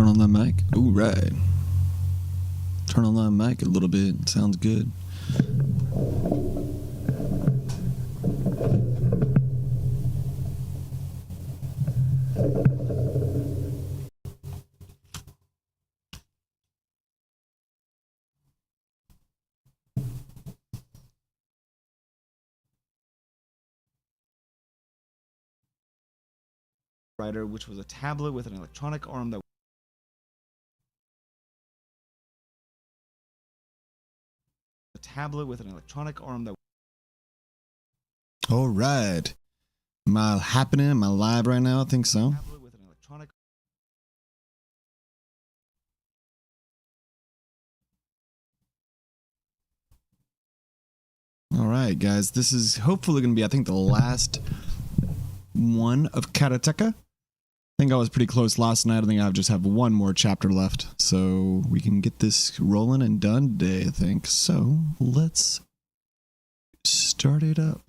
Turn on that mic. Ooh, right. Turn on that mic a little bit. Sounds good. Which was a tablet with an electronic arm that All right. Am I happening? Am I live right now? I think so. All right, guys. This is hopefully going to be, I think, the last one of KARATEKA. I think I was pretty close last night. I think I just have one more chapter left. So we can get this rolling and done today, I think. So let's start it up.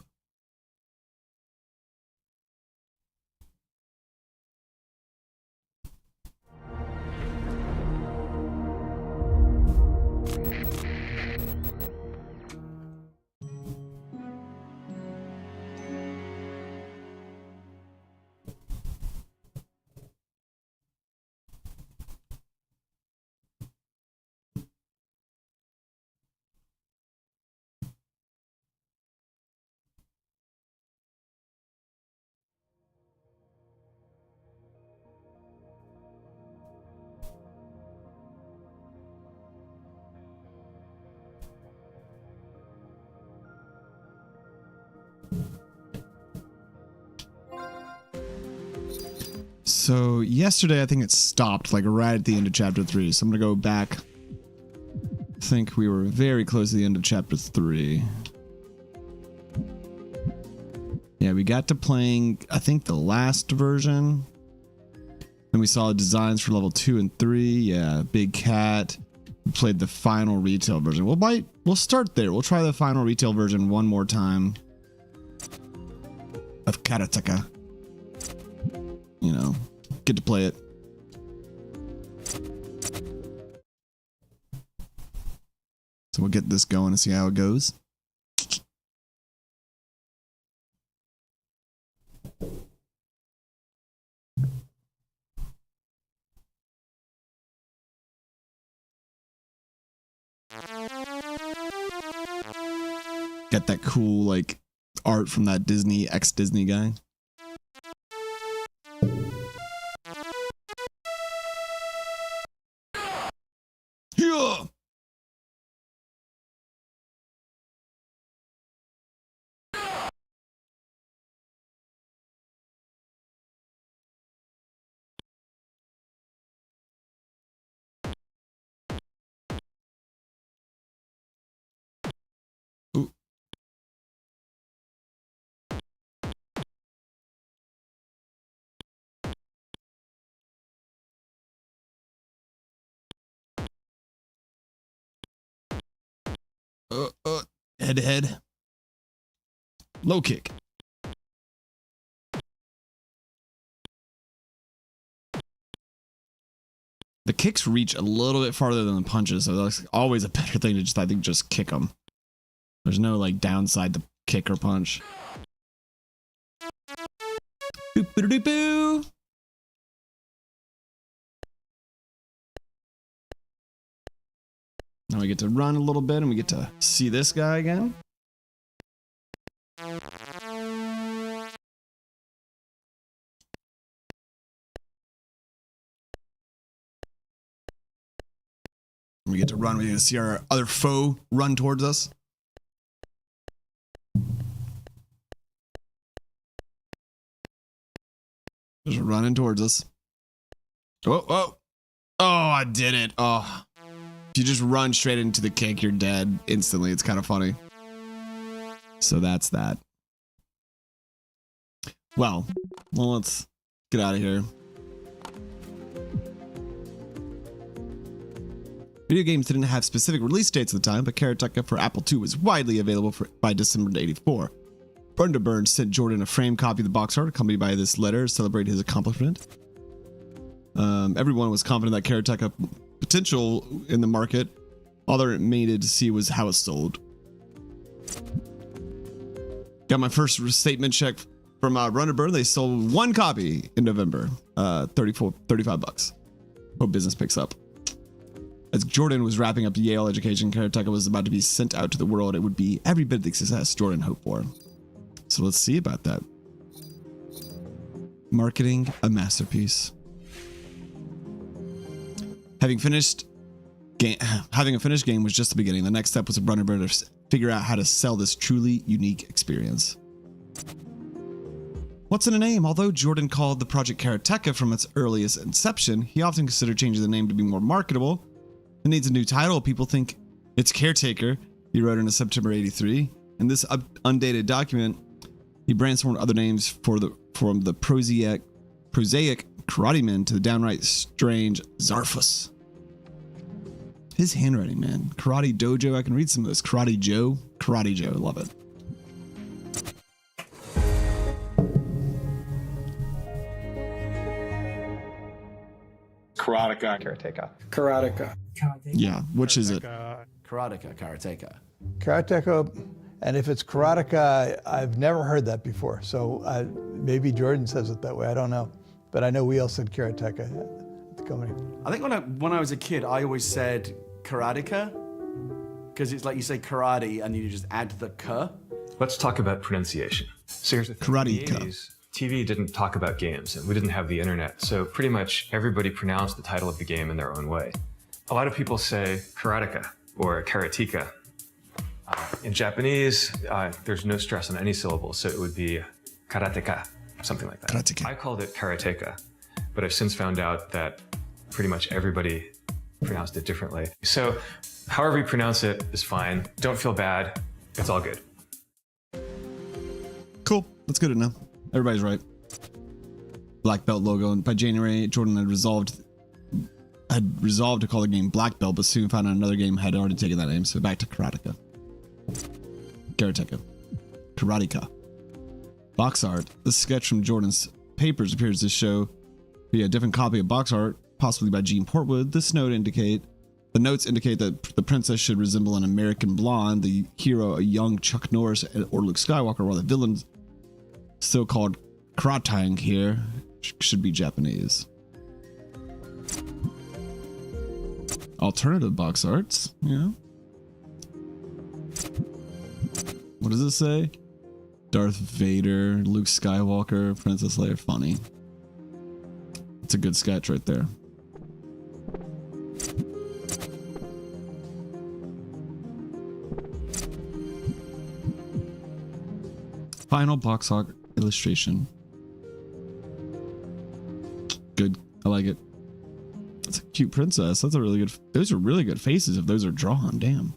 So yesterday, I think it stopped like right at the end of chapter 3. So I'm going to go back. I think we were very close to the end of chapter 3. Yeah, we got to playing, I think, the last version. And we saw designs for level 2 and 3. Yeah, Big Cat. We played the final retail version. We'll start there. We'll try the final retail version one more time of KARATEKA. You know, get to play it. So we'll get this going and see how it goes. Got that cool, like, art from that Disney, ex-Disney guy. Yeah. Ooh. Head to head. Low kick. The kicks reach a little bit farther than the punches, so that's always a better thing to just, I think, just kick them. There's no like downside to kick or punch. Boop-a-doop-boo. Now we get to run a little bit and we get to see this guy again. We get to run. We get to see our other foe run towards us. Just running towards us. Oh, oh. Oh, I did it. Oh. If you just run straight into the kick, you're dead instantly. It's kind of funny. So that's that. Well, let's get out of here. Video games didn't have specific release dates at the time, but KARATEKA for Apple II was widely available by December 84. Burn sent Jordan a framed copy of the box art accompanied by this letter to celebrate his accomplishment. Everyone was confident that Karateka potential in the market. All that remained to see was how it sold. Got my first statement check from Runnerbird. They sold one copy in November, 35 bucks. Hope business picks up. As Jordan was wrapping up Yale education, Karateka was about to be sent out to the world. It would be every bit of the success Jordan hoped for. So let's see about that. Marketing a masterpiece. Having a finished game was just the beginning. The next step was for Runnerbird to figure out how to sell this truly unique experience. What's in a name? Although Jordan called the project Karateka from its earliest inception, he often considered changing the name to be more marketable. It needs a new title. People think it's Caretaker, he wrote in a September 83. In this undated document, he brainstormed other names from the prosaic karate men to the downright strange Zarfus. His handwriting, man. Karate Dojo. I can read some of this. Karate Joe. Karate Joe. Love it. Karateka. Karateka. Karateka. Yeah, which is it? Karateka, Karateka. Karateka, and if it's Karateka, I've never heard that before. So maybe Jordan says it that way. I don't know, but I know we all said Karateka at the company. I think when I was a kid, I always said Karateka, because it's like you say karate and you just add the ka. Let's talk about pronunciation. So here's the thing. Karateka. In the 80s, TV didn't talk about games, and we didn't have the internet, so pretty much everybody pronounced the title of the game in their own way. A lot of people say karateka or karateka. In Japanese, there's no stress on any syllable, so it would be karateka, something like that. Karateka. I called it karateka, but I've since found out that pretty much everybody pronounced it differently. So however you pronounce it is fine. Don't feel bad. It's all good. Cool. That's good enough. Everybody's right. Black belt logo, and by January, Jordan had resolved to call the game Black Belt, but soon found out another game had already taken that name. So back to Karateka. Karateka. Karateka. Box art. This sketch from Jordan's papers appears to show a different copy of box art, possibly by Gene Portwood. The notes indicate that the princess should resemble an American blonde, the hero a young Chuck Norris or Luke Skywalker, while the villains, still called Karatang here, should be Japanese. Alternative box arts, yeah. What does it say? Darth Vader, Luke Skywalker, Princess Leia. Funny. It's a good sketch right there. Final box art illustration. Good. I like it. That's a cute princess. That's a really good. Those are really good faces if those are drawn. Damn.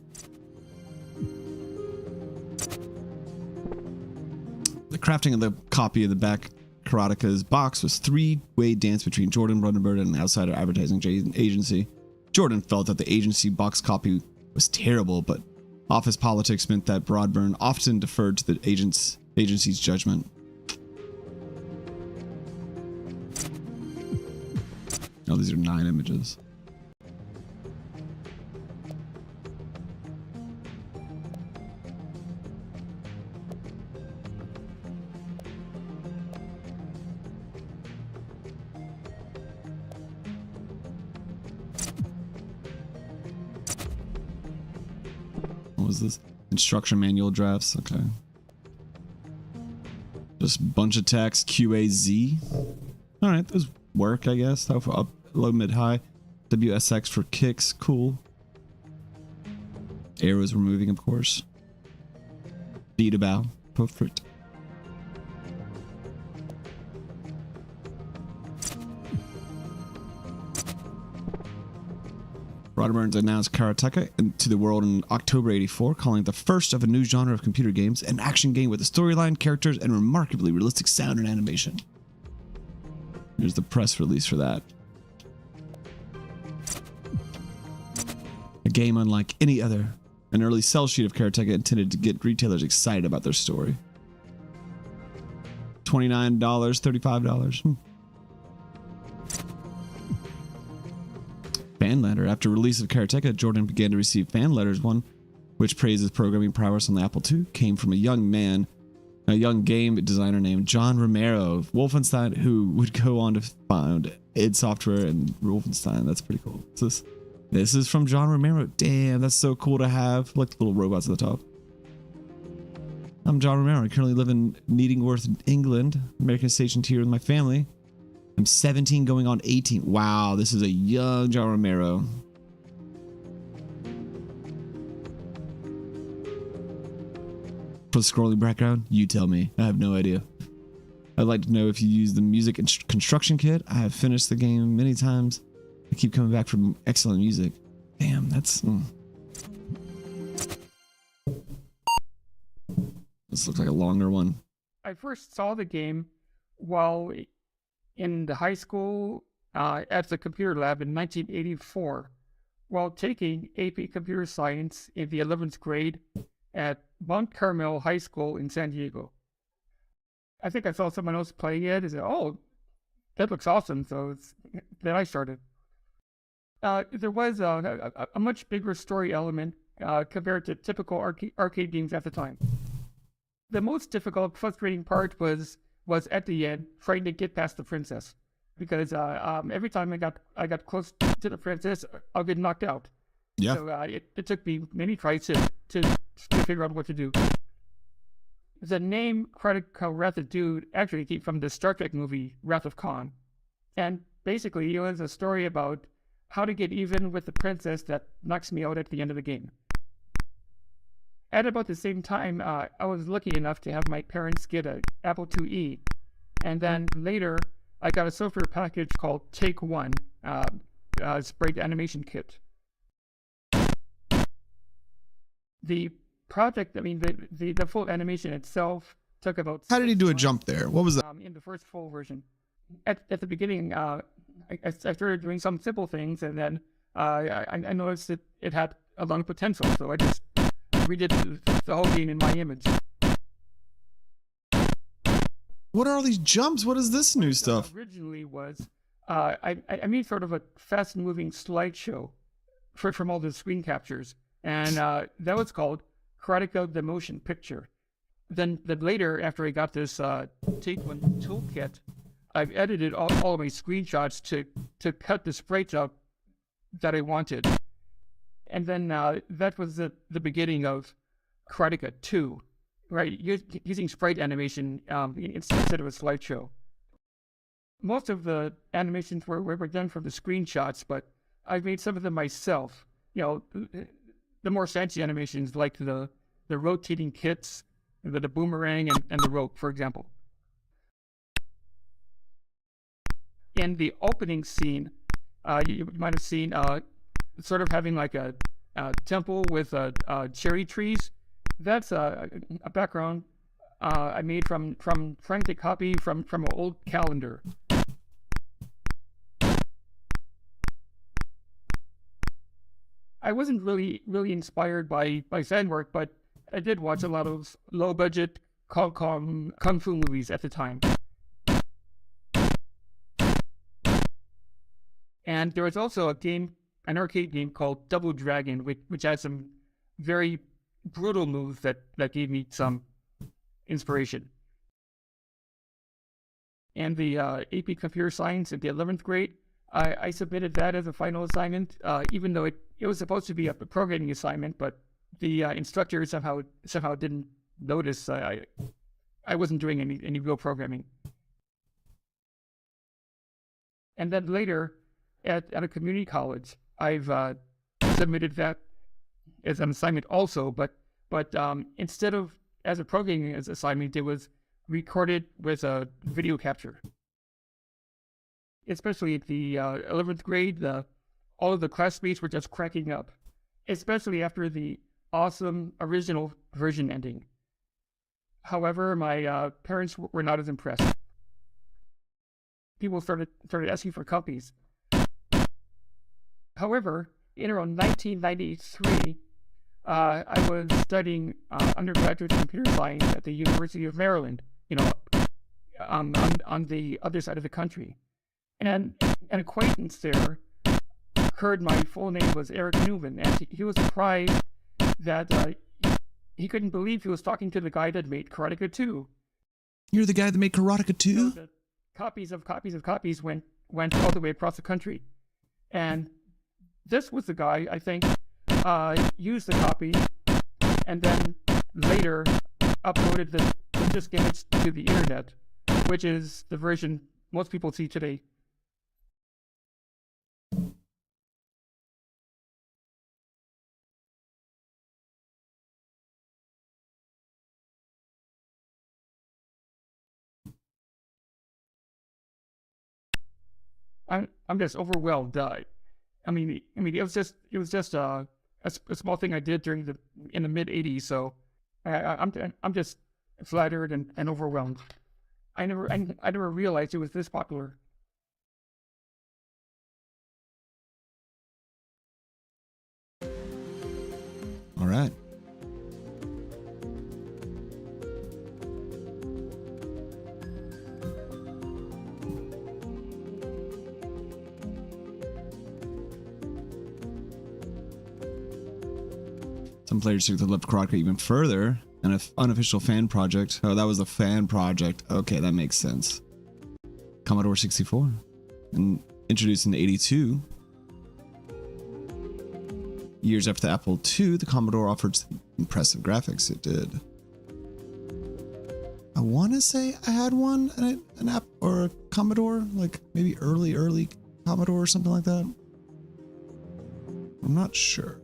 The crafting of the copy of the back Karateka's box was three-way dance between Jordan, Runnerbird, and an outsider advertising agency. Jordan felt that the agency box copy was terrible, but office politics meant that Broadburn often deferred to the agency's judgment. Oh, these are 9 images. What was this? Instruction manual drafts. Okay. Just a bunch of text. QAZ. All right, those work, I guess. Up, low, mid, high. WSX for kicks. Cool. Arrows we're moving, of course. B to bow. Perfect. Rodburns announced Karateka to the world in October '84, calling it the first of a new genre of computer games, an action game with a storyline, characters, and remarkably realistic sound and animation. Here's the press release for that. A game unlike any other. An early sell sheet of Karateka intended to get retailers excited about their story. $29, $35. fan letter. After release of Karateka, Jordan began to receive fan letters. One, which praised his programming prowess on the Apple II, came from a young game designer named John Romero of Wolfenstein, who would go on to found id Software and Wolfenstein. That's pretty cool. This is from John Romero. Damn, that's so cool to have. Like the little robots at the top. I'm John Romero. I currently live in Needingworth, England. American stationed here with my family. I'm 17 going on 18. Wow, this is a young John Romero. For the scrolling background, you tell me. I have no idea. I'd like to know if you use the music and construction kit. I have finished the game many times. I keep coming back from excellent music. Damn, that's... This looks like a longer one. I first saw the game while in the high school at the computer lab in 1984, while taking AP Computer Science in the 11th grade at Mount Carmel High School in San Diego. I think I saw someone else playing it and said, "Oh, that looks awesome." So then I started. There was a much bigger story element compared to typical arcade games at the time. The most difficult, frustrating part was at the end, trying to get past the princess, because every time I got close to the princess, I'll get knocked out. Yeah. So it took me many tries to figure out what to do. The name KARATEKA Wrath of Dude actually came from the Star Trek movie Wrath of Khan, and basically it was a story about how to get even with the princess that knocks me out at the end of the game. At about the same time, I was lucky enough to have my parents get an Apple IIe, and then later I got a software package called Take One, sprite animation kit. The project, I mean, the full animation itself took about... How did he do a jump there? What was that? In the first full version. At the beginning, I started doing some simple things, and then I noticed that it had a lot of potential, so I just redid the whole game in my image. What are all these jumps? What is this new stuff? Originally was, I made sort of a fast-moving slideshow from all the screen captures, and that was called KARATEKA the Motion Picture. Then later, after I got this Take One toolkit, I've edited all of my screenshots to cut the sprites up that I wanted. And then that was the beginning of KARATEKA 2, right? Using sprite animation instead of a slideshow. Most of the animations were done from the screenshots, but I've made some of them myself. You know, the more fancy animations like the rotating kits, the boomerang, and the rope, for example. In the opening scene, you might have seen sort of having like a temple with cherry trees. That's a background I made from trying to copy from an old calendar. I wasn't really inspired by fan work, but I did watch a lot of low-budget kung fu movies at the time. And there was also an arcade game called Double Dragon, which had some very brutal moves that gave me some inspiration. And the AP Computer Science in the 11th grade, I submitted that as a final assignment, even though it was supposed to be a programming assignment, but the instructor somehow didn't notice I wasn't doing any real programming. And then later, at a community college, I've submitted that as an assignment also, but instead of as a programming assignment, it was recorded with a video capture. Especially at the 11th grade, all of the classmates were just cracking up, especially after the awesome original version ending. However, my parents were not as impressed. People started asking for copies. However, in around 1993, I was studying undergraduate computer science at the University of Maryland, on the other side of the country. And an acquaintance there, heard my full name was Eric Newman, and he was surprised that he couldn't believe he was talking to the guy that made Karateka 2. You're the guy that made Karateka 2? So the copies of copies went all the way across the country. And this was the guy, I think, used the copy and then later uploaded the disc image to the internet, which is the version most people see today. I'm just overwhelmed. I mean, it was just a small thing I did in the mid '80s. So I'm just flattered and overwhelmed. I never realized it was this popular. All right. Some players took the love Karateka even further, and an unofficial fan project. Oh, that was a fan project. Okay, that makes sense. Commodore 64, and introduced in '82. Years after the Apple II, the Commodore offered some impressive graphics. It did. I want to say I had one, an app or a Commodore, like maybe early Commodore or something like that. I'm not sure.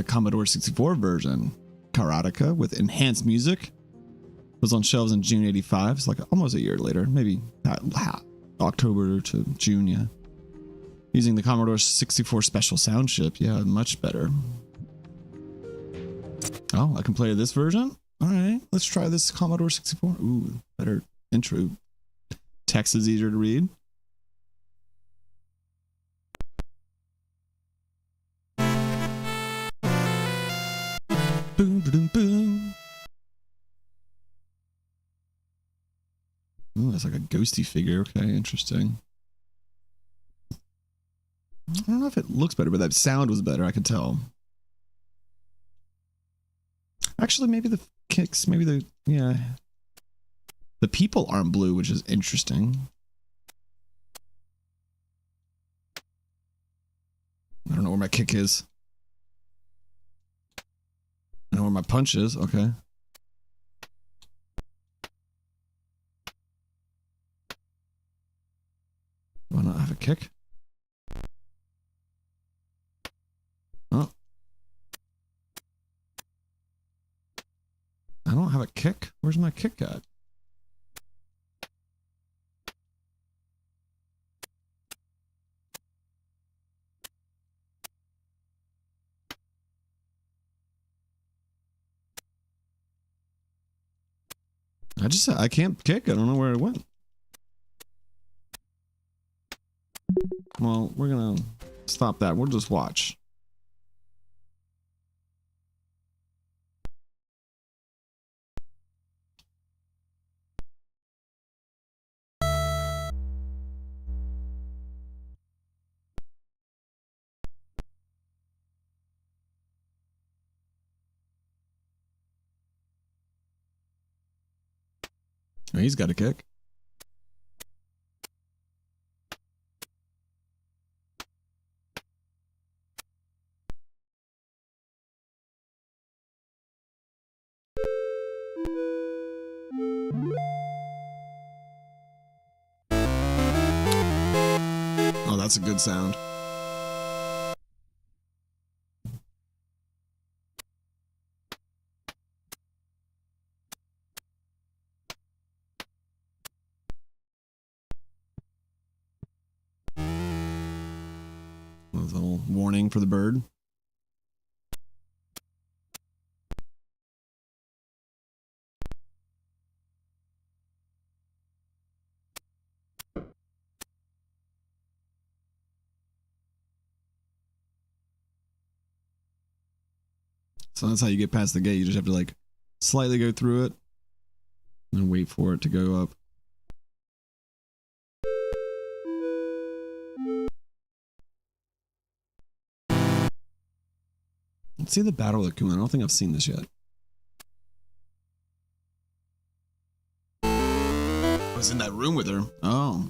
Commodore 64 version, Karateka with enhanced music, was on shelves in June '85. It's like almost a year later, maybe October to June, yeah. Using the Commodore 64 special sound chip, yeah, much better. Oh, I can play this version? All right, let's try this Commodore 64. Ooh, better intro. Text is easier to read. Boom, boom, boom. Ooh, that's like a ghosty figure. Okay, interesting. I don't know if it looks better, but that sound was better. I could tell. Actually, maybe the kicks, yeah. The people aren't blue, which is interesting. I don't know where my kick is. I know where my punch is. Okay. Do I not have a kick? Oh. I don't have a kick. Where's my kick at? I can't kick. I don't know where it went. Well, we're gonna stop that. We'll just watch. Oh, he's got a kick. Oh, that's a good sound. There's a little warning for the bird. So that's how you get past the gate. You just have to like slightly go through it and wait for it to go up. Let's see the Battle of the Kuma. I don't think I've seen this yet. I was in that room with her. Oh.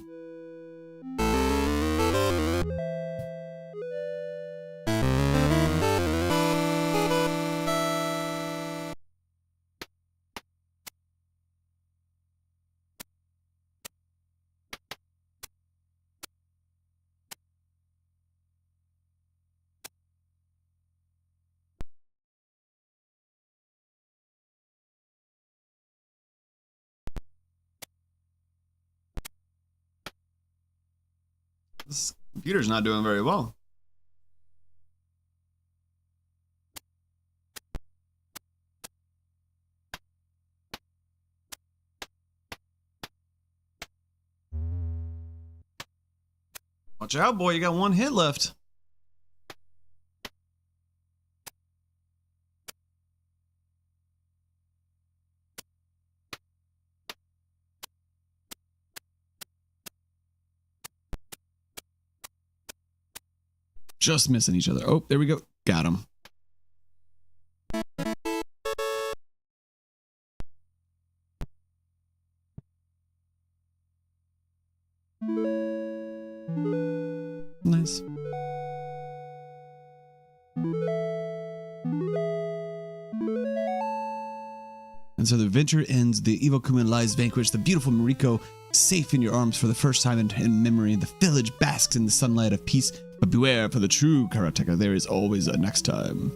This computer's not doing very well. Watch out, boy. You got one hit left. Just missing each other. Oh, there we go. Got him. Nice. And so the adventure ends. The evil Kuman lies vanquished. The beautiful Mariko safe in your arms for the first time in memory. The village basks in the sunlight of peace. But beware, for the true karateka, there is always a next time.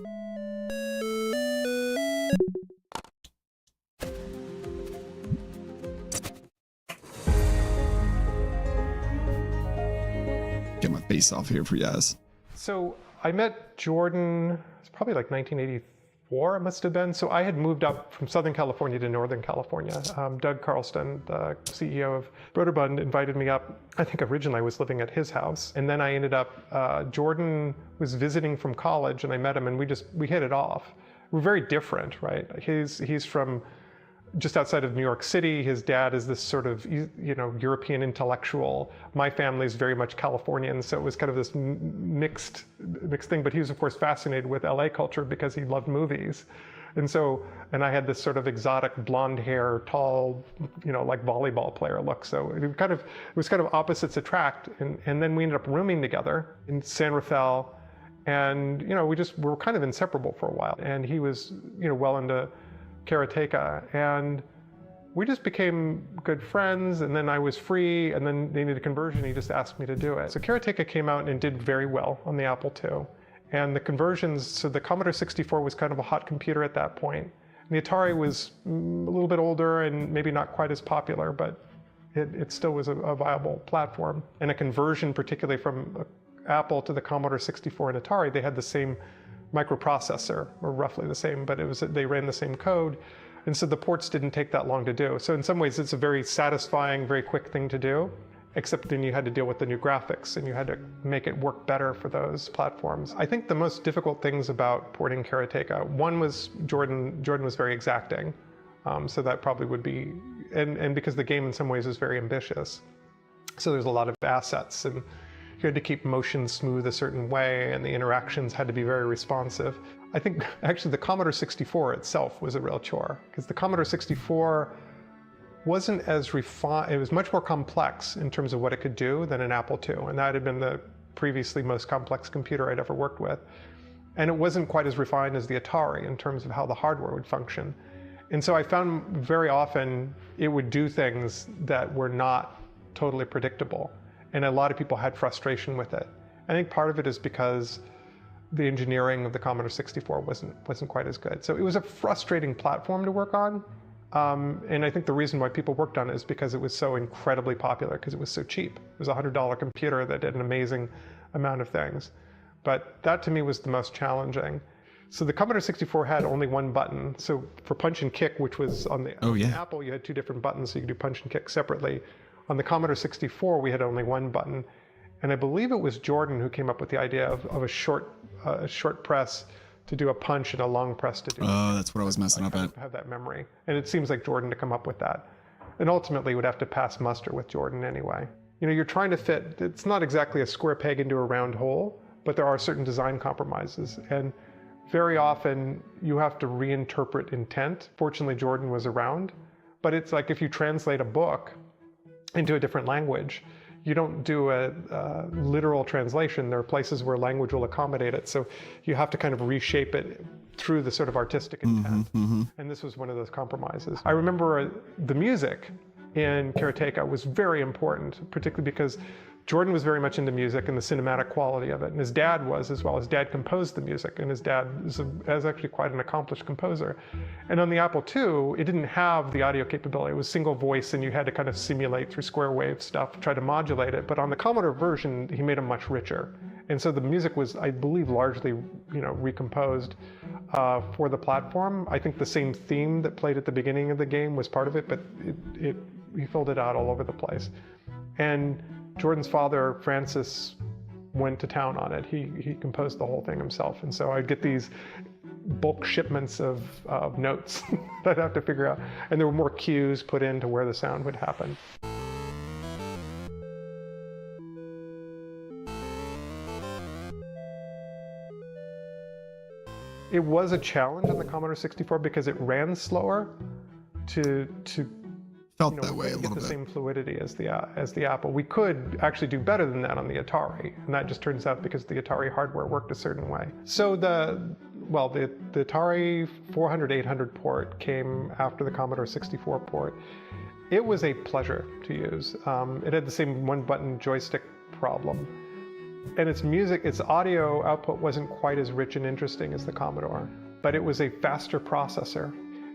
Get my face off here for you guys. So I met Jordan, it's probably like 1984, it must have been. So I had moved up from Southern California to Northern California. Doug Carlston, the CEO of Broderbund, invited me up. I think originally I was living at his house. And then I ended up, Jordan was visiting from college and I met him and we hit it off. We're very different, right? He's from just outside of New York City. His dad is this sort of, European intellectual. My family is very much Californian, so it was kind of this mixed thing. But he was, of course, fascinated with LA culture because he loved movies. And I had this sort of exotic blonde hair, tall, like volleyball player look. So it was kind of opposites attract. And then we ended up rooming together in San Rafael. And, we were kind of inseparable for a while. And he was, well into Karateka, and we just became good friends, and then I was free, and then they needed a conversion, he just asked me to do it. So Karateka came out and did very well on the Apple II. And the conversions, so the Commodore 64 was kind of a hot computer at that point. And the Atari was a little bit older and maybe not quite as popular, but it still was a viable platform. And a conversion, particularly from Apple to the Commodore 64 and Atari, they had the same microprocessor, or roughly the same, but they ran the same code. And so the ports didn't take that long to do. So in some ways it's a very satisfying, very quick thing to do, except then you had to deal with the new graphics and you had to make it work better for those platforms. I think the most difficult things about porting Karateka, one was Jordan was very exacting. So that probably would be, and because the game in some ways is very ambitious. So there's a lot of assets and you had to keep motion smooth a certain way and the interactions had to be very responsive. I think actually the Commodore 64 itself was a real chore because the Commodore 64 wasn't as refined, it was much more complex in terms of what it could do than an Apple II. And that had been the previously most complex computer I'd ever worked with. And it wasn't quite as refined as the Atari in terms of how the hardware would function. And so I found very often it would do things that were not totally predictable. And a lot of people had frustration with it. I think part of it is because the engineering of the Commodore 64 wasn't quite as good. So it was a frustrating platform to work on. And I think the reason why people worked on it is because it was so incredibly popular, because it was so cheap. It was a $100 computer that did an amazing amount of things. But that to me was the most challenging. So the Commodore 64 had only one button. So for punch and kick, which was on the Apple, you had two different buttons, so you could do punch and kick separately. On the Commodore 64, we had only one button. And I believe it was Jordan who came up with the idea of a short press to do a punch and a long press to do. Oh, that's what I was messing up at. Have that memory. And it seems like Jordan to come up with that. And ultimately would have to pass muster with Jordan anyway. You know, you're trying to fit, it's not exactly a square peg into a round hole, but there are certain design compromises. And very often you have to reinterpret intent. Fortunately, Jordan was around, but it's like if you translate a book into a different language, you don't do a literal translation. There are places where language will accommodate it. So you have to kind of reshape it through the sort of artistic intent. And this was one of those compromises. I remember the music in KARATEKA was very important, particularly because Jordan was very much into music and the cinematic quality of it, and his dad was as well. His dad composed the music, and his dad is actually quite an accomplished composer. And on the Apple II, it didn't have the audio capability. It was single voice, and you had to kind of simulate through square wave stuff, try to modulate it. But on the Commodore version, he made them much richer. And so the music was, I believe, largely, recomposed for the platform. I think the same theme that played at the beginning of the game was part of it, but he filled it out all over the place. And Jordan's father, Francis, went to town on it. He composed the whole thing himself. And so I'd get these bulk shipments of notes that I'd have to figure out. And there were more cues put into where the sound would happen. It was a challenge on the Commodore 64 because it ran slower to Felt that way a little get the bit. same fluidity as the Apple. We could actually do better than that on the Atari, and that just turns out because the Atari hardware worked a certain way. So the Atari 400/800 port came after the Commodore 64 port. It was a pleasure to use. It had the same one-button joystick problem, and its audio output wasn't quite as rich and interesting as the Commodore, but it was a faster processor.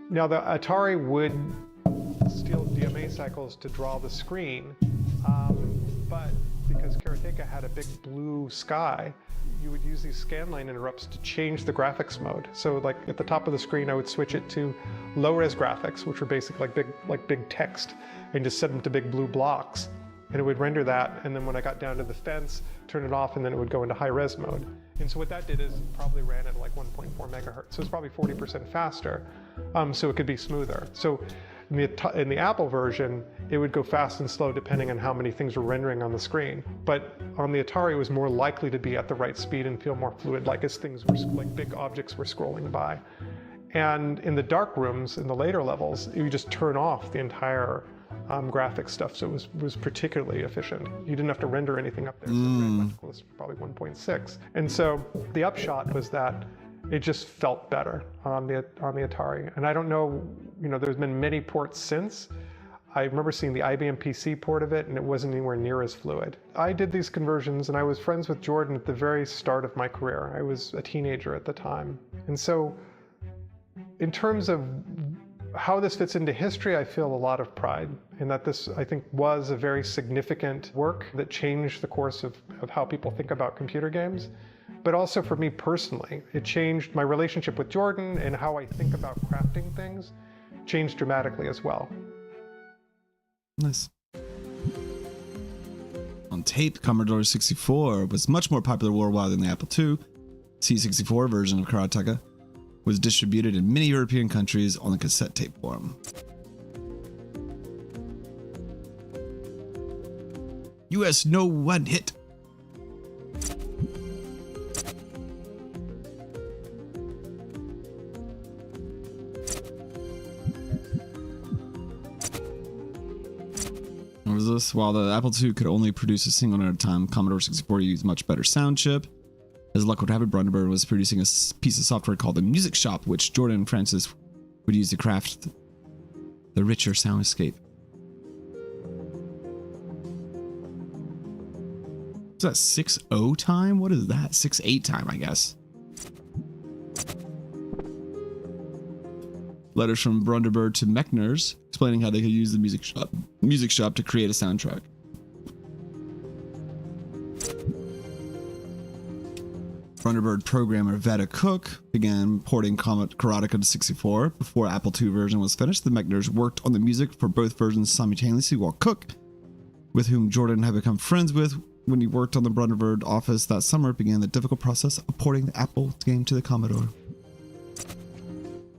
Now the Atari would steal DMA cycles to draw the screen, but because KARATEKA had a big blue sky, you would use these scanline interrupts to change the graphics mode. So like at the top of the screen, I would switch it to low-res graphics, which were basically like big text, and just set them to big blue blocks. And it would render that, and then when I got down to the fence, turn it off, and then it would go into high-res mode. And so what that did is probably ran at like 1.4 megahertz. So it's probably 40% faster, so it could be smoother. So in the Apple version, it would go fast and slow depending on how many things were rendering on the screen. But on the Atari, it was more likely to be at the right speed and feel more fluid, like as things were, like big objects were scrolling by. And in the dark rooms, in the later levels, you just turn off the entire graphics stuff, so it was particularly efficient. You didn't have to render anything up there, so it ran much closer, probably 1.6. And so the upshot was that it just felt better on the Atari. And I don't know, there's been many ports since. I remember seeing the IBM PC port of it, and it wasn't anywhere near as fluid. I did these conversions, and I was friends with Jordan at the very start of my career. I was a teenager at the time. And so in terms of how this fits into history, I feel a lot of pride in that this, I think, was a very significant work that changed the course of how people think about computer games. But also for me personally, it changed my relationship with Jordan, and how I think about crafting things changed dramatically as well. Nice. On tape, Commodore 64 was much more popular worldwide than the Apple II. C64 version of KARATEKA was distributed in many European countries on the cassette tape form. US no one hit. While the Apple II could only produce a single note at a time, Commodore 64 used much better sound chip. As luck would have it, Brandenburg was producing a piece of software called the Music Shop, which Jordan and Francis would use to craft the richer soundscape. Is that 6-0 time? What is that? 6-8 time, I guess. Letters from Brandenburg to Mechner's explaining how they could use the music shop to create a soundtrack. Brandenburg programmer Veda Cook began porting KARATEKA to 64. Before Apple II version was finished, the Mechners worked on the music for both versions simultaneously, while Cook, with whom Jordan had become friends with when he worked on the Brandenburg office that summer, began the difficult process of porting the Apple game to the Commodore.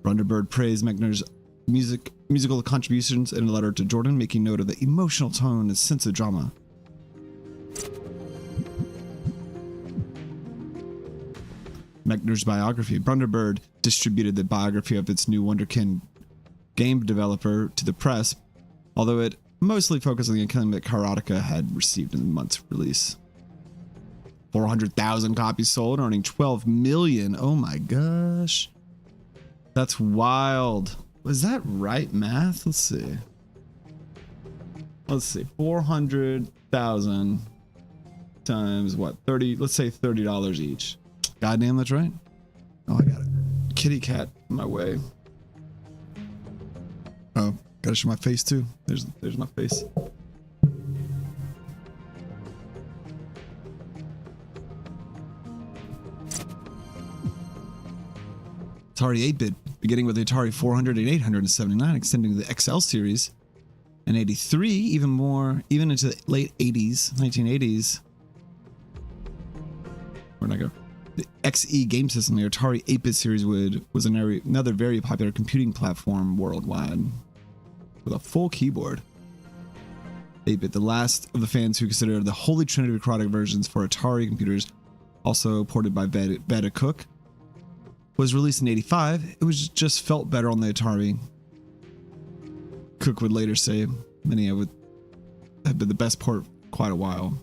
Brunderbird praised Mechner's musical contributions in a letter to Jordan, making note of the emotional tone and sense of drama. Mechner's biography. Brunderbird distributed the biography of its new Wonderkin game developer to the press, although it mostly focused on the acclaim that Karateka had received in the month's release. 400,000 copies sold, earning 12 million. Oh my gosh. That's wild. Was that right math? Let's see. 400,000 times what? 30, let's say $30 each. Goddamn, that's right. Oh, I got it. Kitty cat in my way. Oh, gotta show my face too. There's my face. Atari 8-bit, beginning with the Atari 400 and 800 in 79, extending to the XL series in 83, even into the late 80s, 1980s. Where'd I go? The XE game system, the Atari 8-bit series, was another very popular computing platform worldwide with a full keyboard. 8-bit, the last of the fans who considered the Holy Trinity of Karateka versions for Atari computers, also ported by Veda Cook, was released in 85. It was just felt better on the Atari. Cook would later say many have been the best port quite a while.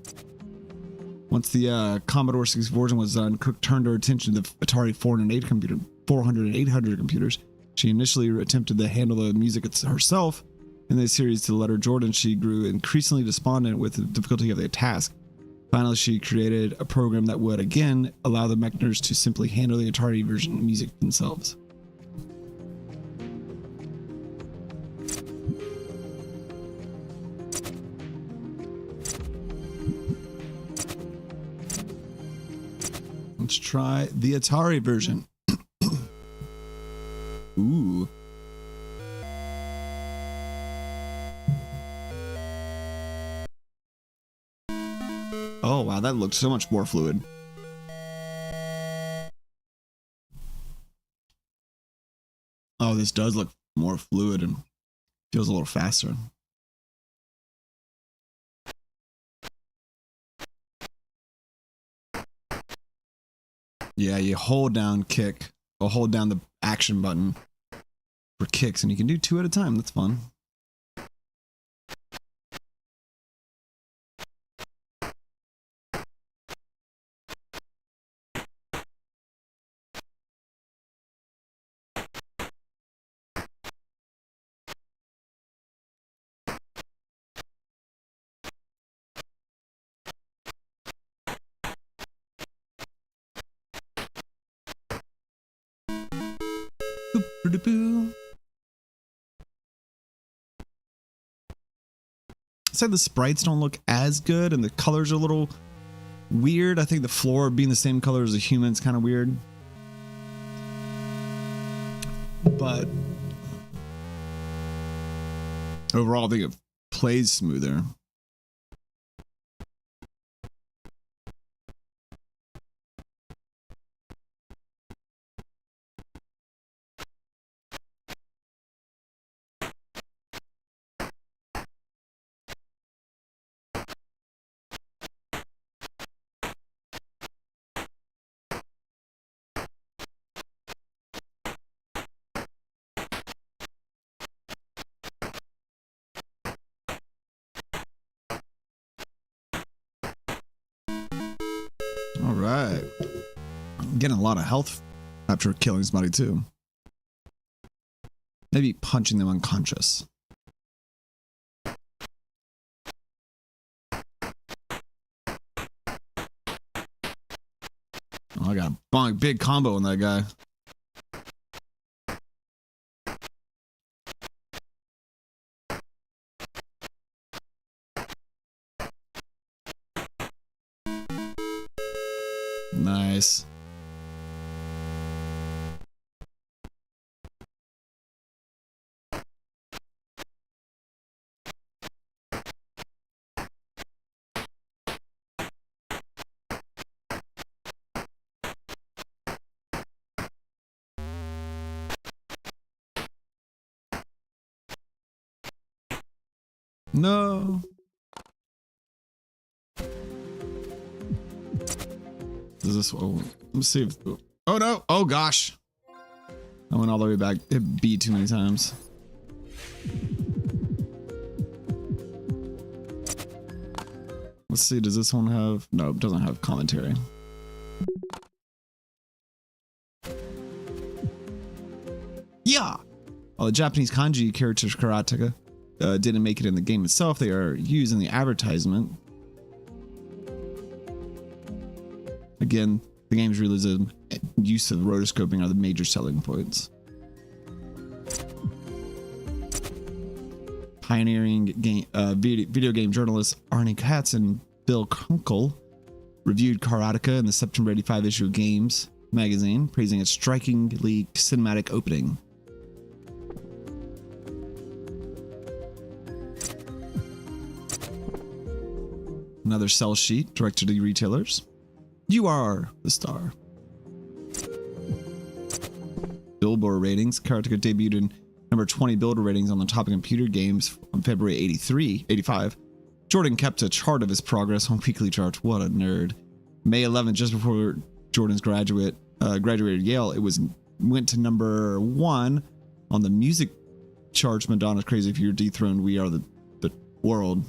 Once the Commodore 64 version was done, Cook turned her attention to the Atari 400 and 800 computers. She initially attempted to handle the music herself. In the series to the letter Jordan, she grew increasingly despondent with the difficulty of the task. Finally, she created a program that would, again, allow the Mechners to simply handle the Atari version of music themselves. Let's try the Atari version. Ooh. Oh, wow, that looks so much more fluid. Oh, this does look more fluid and feels a little faster. Yeah, you hold down kick, or hold down the action button for kicks, and you can do 2 at a time. That's fun. It's like the sprites don't look as good and the colors are a little weird. I think the floor being the same color as the human is kind of weird. But overall, I think it plays smoother. All right. I'm getting a lot of health after killing somebody too. Maybe punching them unconscious. Oh, I got a big combo on that guy. Nice. No. Does this? Oh, let's see if. Oh no! Oh gosh! I went all the way back. Hit B too many times. Let's see. Does this one have? No, it doesn't have commentary. Yeah. While the Japanese kanji characters karateka didn't make it in the game itself, they are used in the advertisement. Again, the game's realism and use of rotoscoping are the major selling points. Pioneering video game journalists Arnie Katz and Bill Kunkel reviewed Karateka in the September '85 issue of Games magazine, praising its strikingly cinematic opening. Another sell sheet directed to retailers. You are the star. Billboard ratings. Karateka debuted in number 20 Billboard ratings on the top of computer games on February 85. Jordan kept a chart of his progress on weekly charts. What a nerd. May 11th, just before Jordan's graduated Yale, it went to number 1 on the music charts. Madonna's Crazy If You're Dethroned, We Are the World.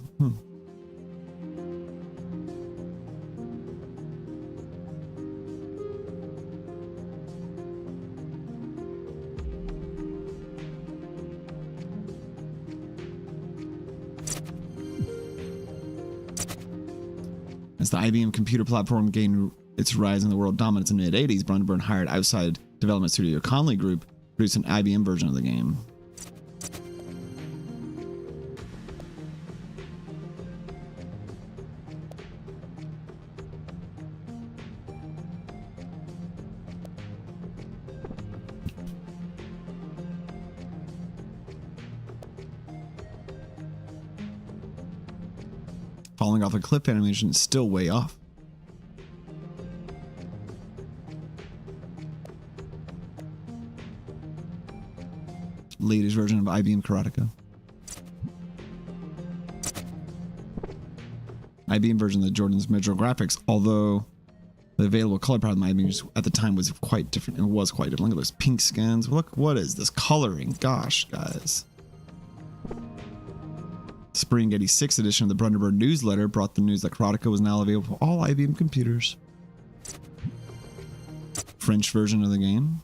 As the IBM computer platform gained its rise in the world dominance in the mid-80s, Brundtburn hired outside development studio Conley Group to produce an IBM version of the game. Falling off a cliff animation is still way off. Latest version of IBM Karateka. IBM version of Jordan's Metro graphics, although the available color palette of IBM at the time was quite different. It was quite different. Look at those pink skins. Look, what is this coloring? Gosh, guys. Spring '86 edition of the Brundtburn newsletter brought the news that Karateka was now available for all IBM computers. French version of the game.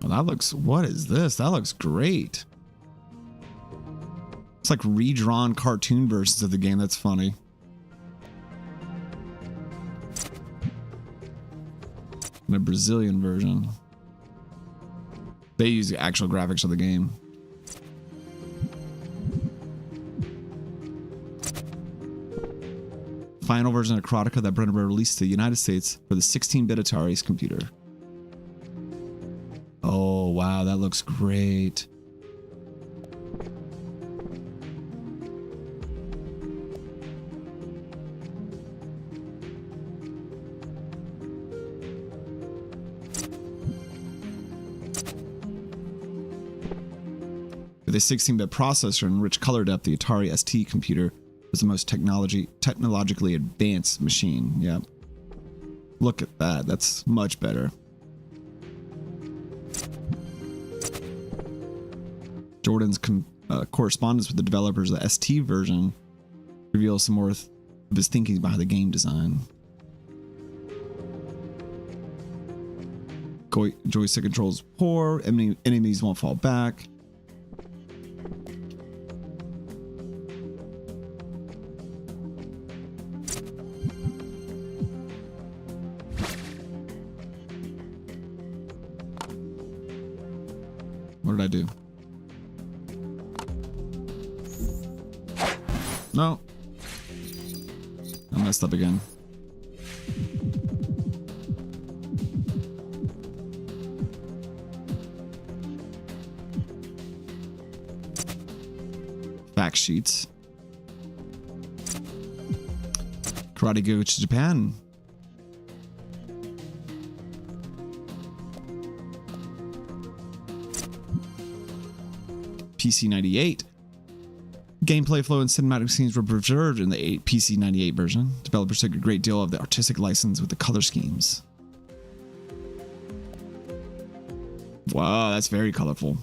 Well, that looks, what is this? That looks great. It's like redrawn cartoon versions of the game. That's funny. And a Brazilian version. They use the actual graphics of the game. Final version of Karateka that Brundtburn released to the United States for the 16-bit Atari's computer. Oh, wow, that looks great. With a 16-bit processor and rich color depth, the Atari ST computer was the most technologically advanced machine. Yep. Look at that. That's much better. Jordan's correspondence with the developers of the ST version reveals some more of his thinking behind the game design. Joystick controls poor. Enemies won't fall back. What did I do? No. I messed up again. Fact sheets. Karate goes to Japan. PC98. Gameplay flow and cinematic scenes were preserved in the PC98 version. Developers took a great deal of the artistic license with the color schemes. Wow, that's very colorful.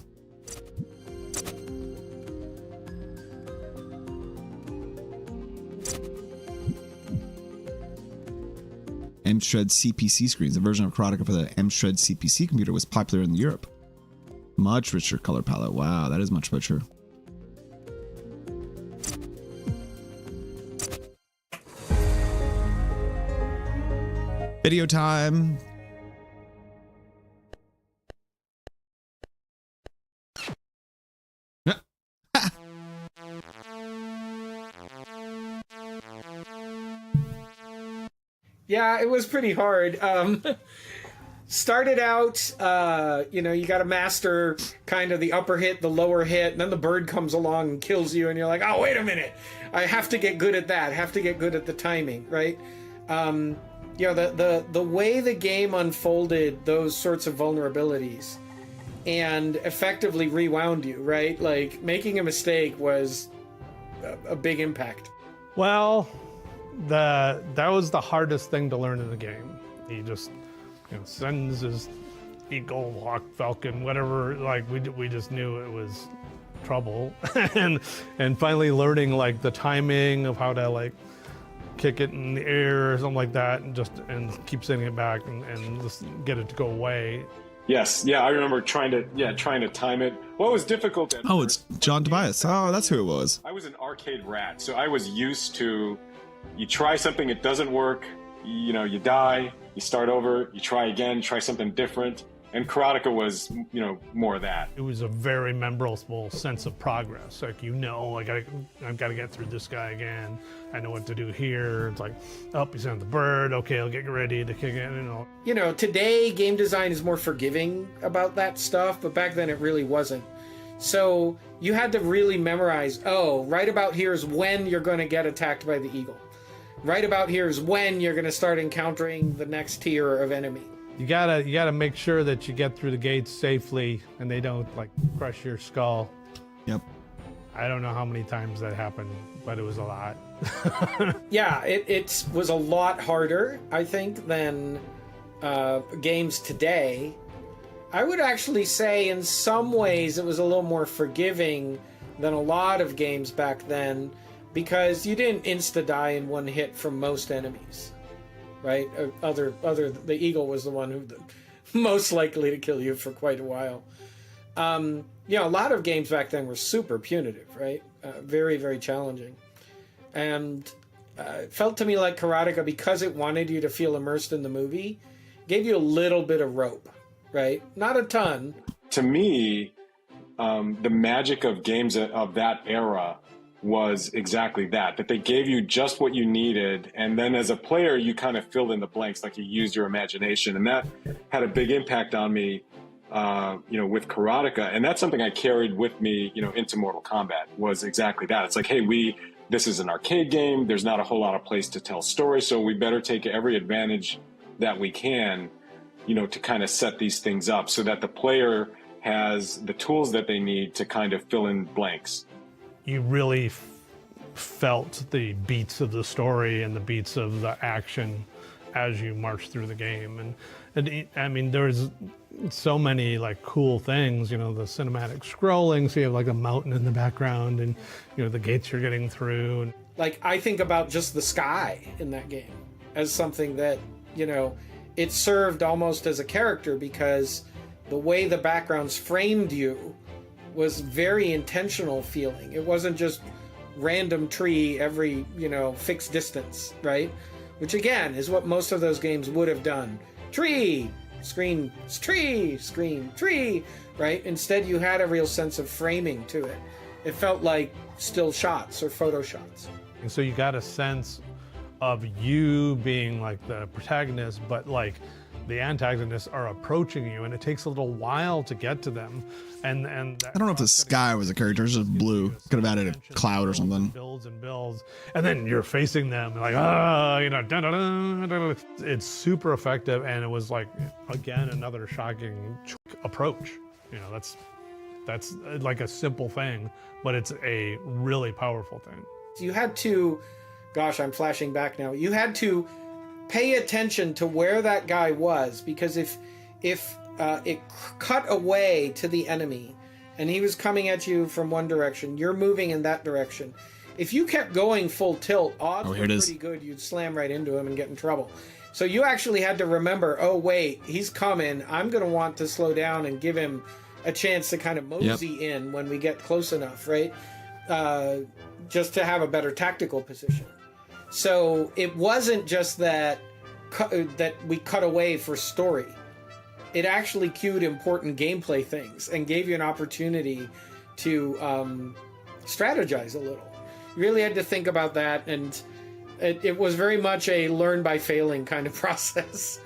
M-Shred CPC screens. A version of Karateka for the M-Shred CPC computer was popular in Europe. Much richer color palette. Wow, that is much richer. Video time. Yeah, it was pretty hard. Started out, you got to master kind of the upper hit, the lower hit, and then the bird comes along and kills you, and you're like, oh, wait a minute. I have to get good at that. I have to get good at the timing, right? The way the game unfolded those sorts of vulnerabilities and effectively rewound you, right? Like, making a mistake was a big impact. Well, that was the hardest thing to learn in the game. He just sends his eagle, hawk, falcon, whatever. Like we just knew it was trouble, and finally learning like the timing of how to like kick it in the air or something like that, and keep sending it back and just get it to go away. Yes, yeah, I remember trying to time it. What was difficult? Oh, it's John Tobias. Oh, that's who it was. I was an arcade rat, so I was used to. You try something, it doesn't work, you die, you start over, you try again, try something different. And Karateka was, more of that. It was a very memorable sense of progress. Like, I've got to get through this guy again. I know what to do here. It's like, oh, he's on the bird. Okay, I'll get ready to kick it. Today game design is more forgiving about that stuff, but back then it really wasn't. So you had to really memorize, oh, right about here is when you're going to get attacked by the eagle. Right about here is when you're going to start encountering the next tier of enemy. You gotta make sure that you get through the gates safely and they don't like crush your skull. Yep. I don't know how many times that happened, but it was a lot. Yeah, it was a lot harder, I think, than games today. I would actually say in some ways it was a little more forgiving than a lot of games back then, because you didn't insta-die in one hit from most enemies. Right? The eagle was the one who most likely to kill you for quite a while. A lot of games back then were super punitive, right? Very, very challenging. And it felt to me like Karateka, because it wanted you to feel immersed in the movie, gave you a little bit of rope, right? Not a ton. To me, the magic of games of that era was exactly that they gave you just what you needed, and then as a player you kind of filled in the blanks, like you used your imagination, and that had a big impact on me with Karateka, and that's something I carried with me into Mortal Kombat, was exactly that. It's like, hey, this is an arcade game, there's not a whole lot of place to tell stories, so we better take every advantage that we can to kind of set these things up so that the player has the tools that they need to kind of fill in blanks. You really felt the beats of the story and the beats of the action as you march through the game. And I mean, there's so many like cool things, the cinematic scrolling, so you have like a mountain in the background, and the gates you're getting through. And like, I think about just the sky in that game as something that, it served almost as a character, because the way the backgrounds framed you was very intentional feeling. It wasn't just random tree every, fixed distance, right? Which again is what most of those games would have done. Tree, screen, tree, screen, tree, right? Instead you had a real sense of framing to it. It felt like still shots or photo shots. And so you got a sense of you being like the protagonist, but like the antagonists are approaching you, and it takes a little while to get to them. And I don't know if the sky was a character, it's just blue. Could have added a cloud or something. Builds and builds, and then you're facing them like, it's super effective, and it was like, again, another shocking approach. That's like a simple thing, but it's a really powerful thing. You had to, gosh, I'm flashing back now. You had to pay attention to where that guy was, because if it cut away to the enemy and he was coming at you from one direction, you're moving in that direction. If you kept going full tilt, odds were pretty good you'd slam right into him and get in trouble. So you actually had to remember, oh wait, he's coming. I'm going to want to slow down and give him a chance to kind of mosey in when we get close enough, right? Just to have a better tactical position. So it wasn't just that we cut away for story. It actually cued important gameplay things and gave you an opportunity to strategize a little. You really had to think about that, and it was very much a learn by failing kind of process,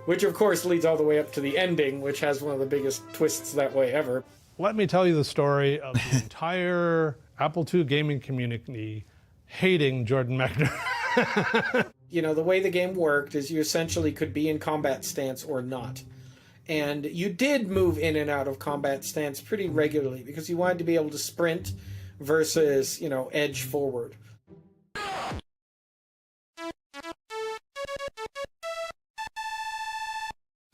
which of course leads all the way up to the ending, which has one of the biggest twists that way ever. Let me tell you the story of the entire Apple II gaming community hating Jordan Mechner. You know, the way the game worked is you essentially could be in combat stance or not. And you did move in and out of combat stance pretty regularly because you wanted to be able to sprint versus, you know, edge forward.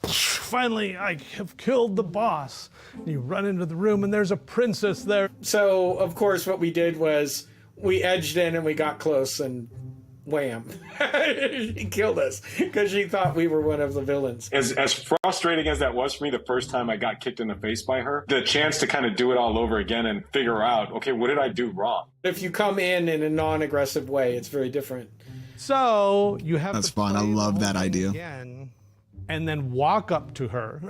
Finally, I have killed the boss. You run into the room and there's a princess there. So, of course, what we did was we edged in and we got close and wham. She killed us because she thought we were one of the villains. As frustrating as that was for me the first time I got kicked in the face by her, the chance to kind of do it all over again and figure out, okay, what did I do wrong? If you come in a non-aggressive way, it's very different. So you have That's fun. I love that idea. Again, and then walk up to her.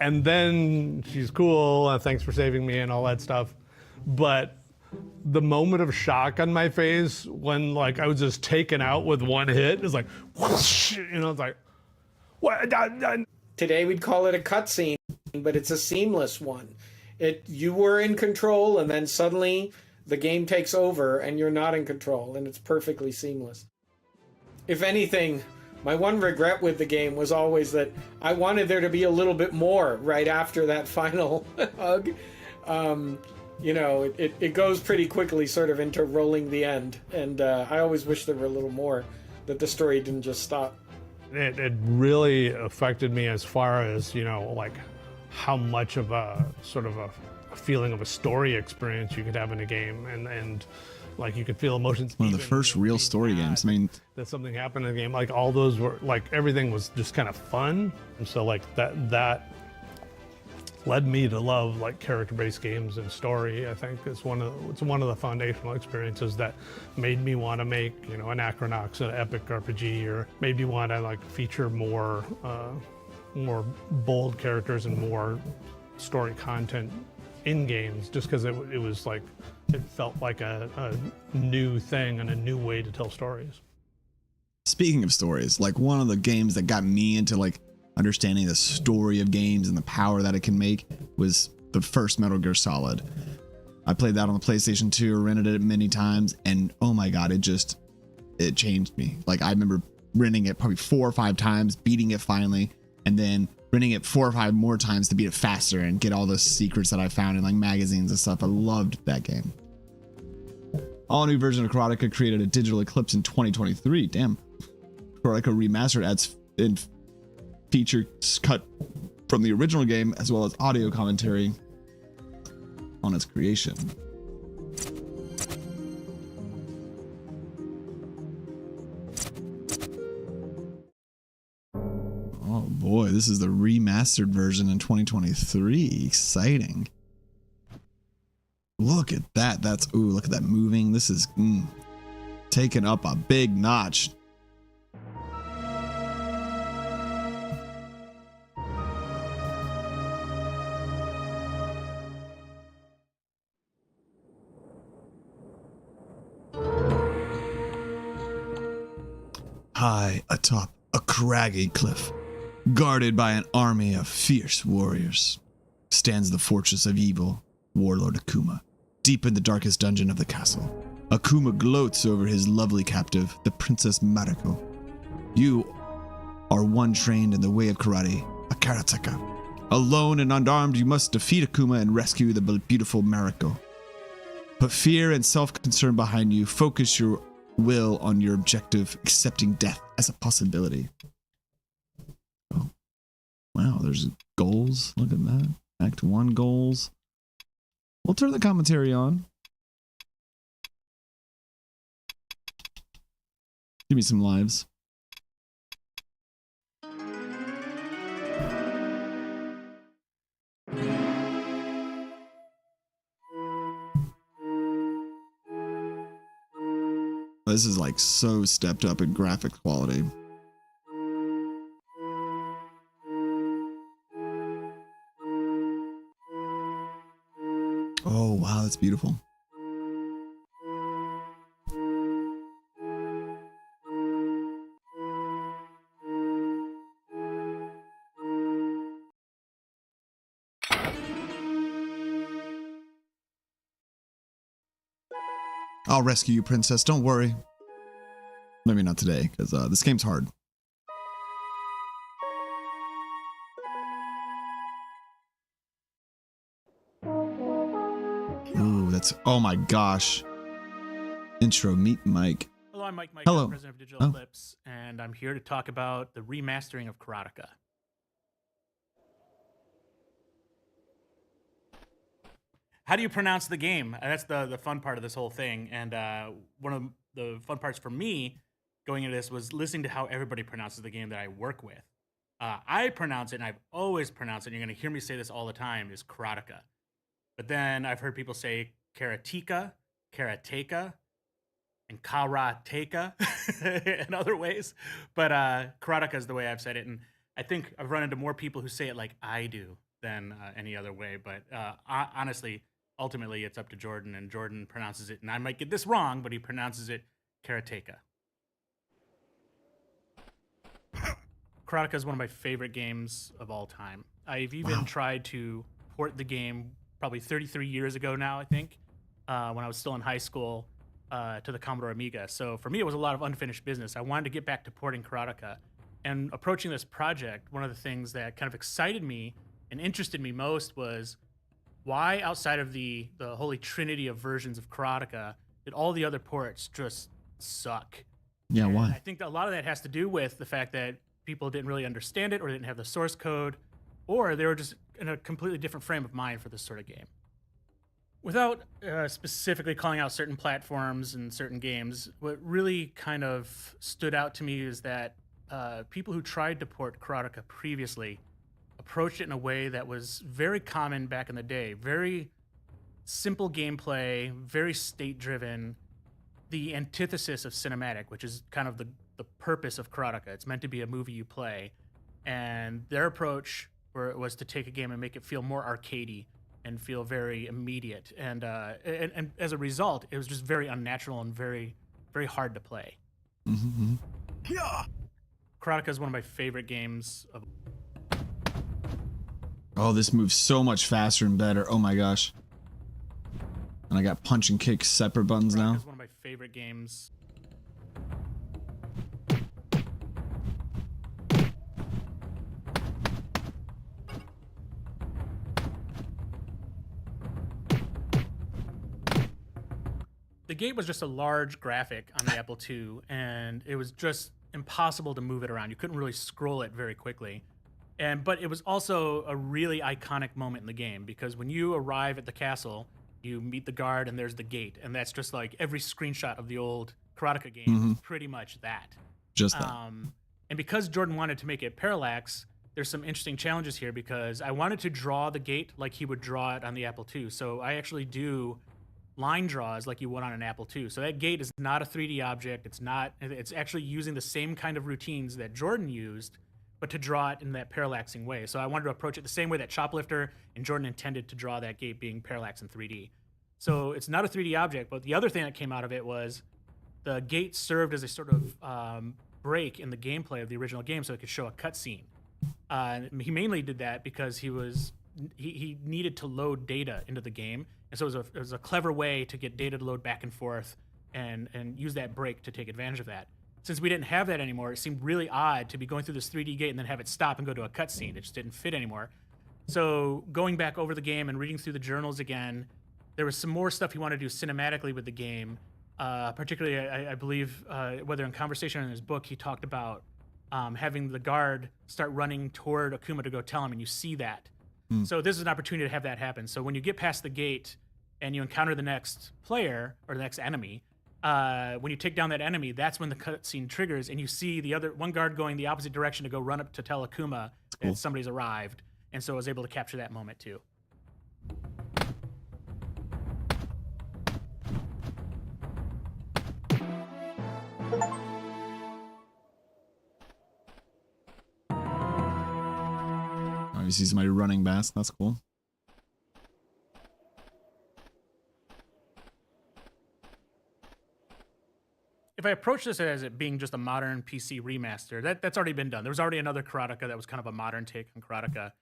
And then she's cool. Thanks for saving me and all that stuff. But the moment of shock on my face when like I was just taken out with one hit is like, whoosh, you know, it's like, what? Today we'd call it a cutscene, but it's a seamless one. You were in control, and then suddenly the game takes over, and you're not in control, and it's perfectly seamless. If anything, my one regret with the game was always that I wanted there to be a little bit more right after that final hug. You know, it goes pretty quickly sort of into rolling the end. And I always wish there were a little more, that the story didn't just stop. It really affected me as far as, you know, like how much of a sort of a feeling of a story experience you could have in a game. And like you could feel emotions. One of the first real story games. I mean, that something happened in the game. Like all those were like, everything was just kind of fun. And so like that led me to love like character-based games and story. I think it's one of the foundational experiences that made me want to make, you know, an Acronox, an epic RPG, or made me want to like feature more bold characters and more story content in games, just because it was like it felt like a new thing and a new way to tell stories. Speaking of stories, like one of the games that got me into like understanding the story of games and the power that it can make was the first Metal Gear Solid. I played that on the PlayStation 2, rented it many times, and oh my god, it changed me. Like I remember renting it probably 4 or 5 times, beating it finally, and then renting it 4 or 5 more times to beat it faster and get all the secrets that I found in like magazines and stuff. I loved that game. All new version of Karateka created a digital eclipse in 2023. Damn. Karateka Remastered adds in features cut from the original game as well as audio commentary on its creation. Oh boy, this is the remastered version in 2023. Exciting. Look at that. Look at that moving. This is taking up a big notch. High atop a craggy cliff, guarded by an army of fierce warriors, stands the fortress of evil, Warlord Akuma. Deep in the darkest dungeon of the castle, Akuma gloats over his lovely captive, the Princess Mariko. You are one trained in the way of karate, a karateka. Alone and unarmed, you must defeat Akuma and rescue the beautiful Mariko. Put fear and self-concern behind you. Focus your will on your objective, accepting death as a possibility. Oh, wow, there's goals. Look at that. Act 1 goals. We'll turn the commentary on. Give me some lives. This is like so stepped up in graphic quality. Oh, wow, that's beautiful. I'll rescue you, princess. Don't worry. Maybe not today, because this game's hard. Ooh, that's... Oh my gosh. Intro, meet Mike. Hello, I'm Mike. Hello. I'm president of Digital Eclipse, and I'm here to talk about the remastering of Karateka. How do you pronounce the game? That's the fun part of this whole thing. And one of the fun parts for me going into this was listening to how everybody pronounces the game that I work with. I pronounce it, and I've always pronounced it, and you're going to hear me say this all the time, is Karateka. But then I've heard people say Karateka, Karateka, and Karateka in other ways. But Karateka is the way I've said it. And I think I've run into more people who say it like I do than any other way. But honestly, ultimately, it's up to Jordan, and Jordan pronounces it, and I might get this wrong, but he pronounces it Karateka. Karateka is one of my favorite games of all time. I've even tried to port the game probably 33 years ago now, I think, when I was still in high school, to the Commodore Amiga. So for me, it was a lot of unfinished business. I wanted to get back to porting Karateka. And approaching this project, one of the things that kind of excited me and interested me most was why, outside of the holy trinity of versions of Karateka, did all the other ports just suck? Yeah, And why? I think that a lot of that has to do with the fact that people didn't really understand it, or didn't have the source code, or they were just in a completely different frame of mind for this sort of game. Without specifically calling out certain platforms and certain games, what really kind of stood out to me is that people who tried to port Karateka previously approached it in a way that was very common back in the day. Very simple gameplay, very state-driven, the antithesis of cinematic, which is kind of the purpose of Karateka. It's meant to be a movie you play. And their approach was to take a game and make it feel more arcadey and feel very immediate. And as a result, it was just very unnatural and very, very hard to play. Mm-hmm. Karateka is one of my favorite games of. Oh, this moves so much faster and better. Oh my gosh. And I got punch and kick separate buttons now. Karateka is one of my favorite games. The gate was just a large graphic on the Apple II, and it was just impossible to move it around. You couldn't really scroll it very quickly. But it was also a really iconic moment in the game, because when you arrive at the castle, you meet the guard and there's the gate, and that's just like every screenshot of the old Karateka game is pretty much that. Just that. And because Jordan wanted to make it parallax, there's some interesting challenges here, because I wanted to draw the gate like he would draw it on the Apple II. So I actually do line draws like you would on an Apple II. So that gate is not a 3D object. It's actually using the same kind of routines that Jordan used, but to draw it in that parallaxing way. So I wanted to approach it the same way that Choplifter and Jordan intended to draw that gate, being parallax in 3D. So it's not a 3D object, but the other thing that came out of it was the gate served as a sort of break in the gameplay of the original game, so it could show a cutscene. He mainly did that because he needed to load data into the game, and so it was a clever way to get data to load back and forth and use that break to take advantage of that. Since we didn't have that anymore, it seemed really odd to be going through this 3D gate and then have it stop and go to a cutscene. It just didn't fit anymore. So going back over the game and reading through the journals again, there was some more stuff he wanted to do cinematically with the game. Particularly, I believe, whether in conversation or in his book, he talked about having the guard start running toward Akuma to go tell him, and you see that. So this is an opportunity to have that happen. So when you get past the gate and you encounter the next player or the next enemy, when you take down that enemy, that's when the cutscene triggers, and you see the other one guard going the opposite direction to go run up to tell Akuma that somebody's arrived. And so I was able to capture that moment too. Oh, you see somebody running past. That's cool. If I approach this as it being just a modern PC remaster, that's already been done. There was already another Karateka that was kind of a modern take on Karateka.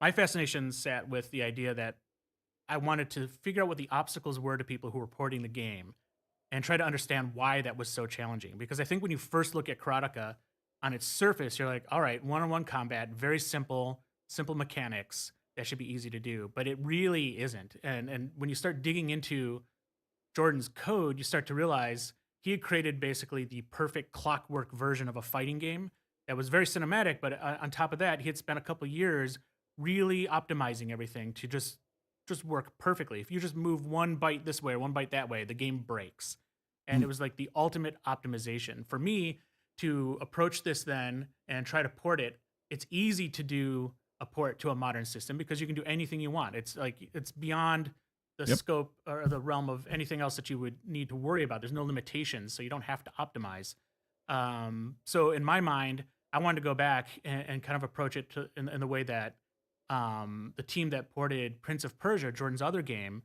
My fascination sat with the idea that I wanted to figure out what the obstacles were to people who were porting the game and try to understand why that was so challenging. Because I think when you first look at Karateka, on its surface, you're like, all right, one-on-one combat, very simple mechanics, that should be easy to do. But it really isn't. And when you start digging into Jordan's code, you start to realize he had created basically the perfect clockwork version of a fighting game that was very cinematic, but on top of that, he had spent a couple years really optimizing everything to just work perfectly. If you just move one byte this way or one byte that way, the game breaks. And it was like the ultimate optimization. For me to approach this then and try to port it, it's easy to do a port to a modern system because you can do anything you want. It's like, it's beyond the scope or the realm of anything else that you would need to worry about. There's no limitations, so you don't have to optimize. So in my mind, I wanted to go back and kind of approach it in the way that the team that ported Prince of Persia, Jordan's other game,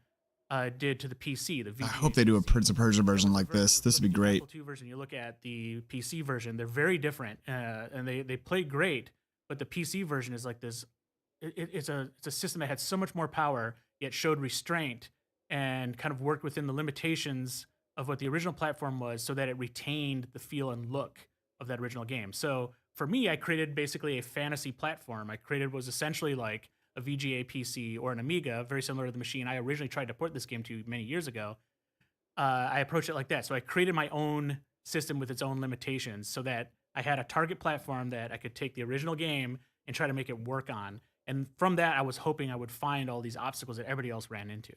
did to the PC. The VGA I hope they do a Prince of Persia version like this. This would be great. Apple II version, you look at the PC version, they're very different, and they play great. But the PC version is like this. It's a system that had so much more power, yet showed restraint and kind of worked within the limitations of what the original platform was, so that it retained the feel and look of that original game. So for me, I created basically a fantasy platform. I created was essentially like a VGA PC or an Amiga, very similar to the machine I originally tried to port this game to many years ago. I approached it like that. So I created my own system with its own limitations so that I had a target platform that I could take the original game and try to make it work on. And from that, I was hoping I would find all these obstacles that everybody else ran into.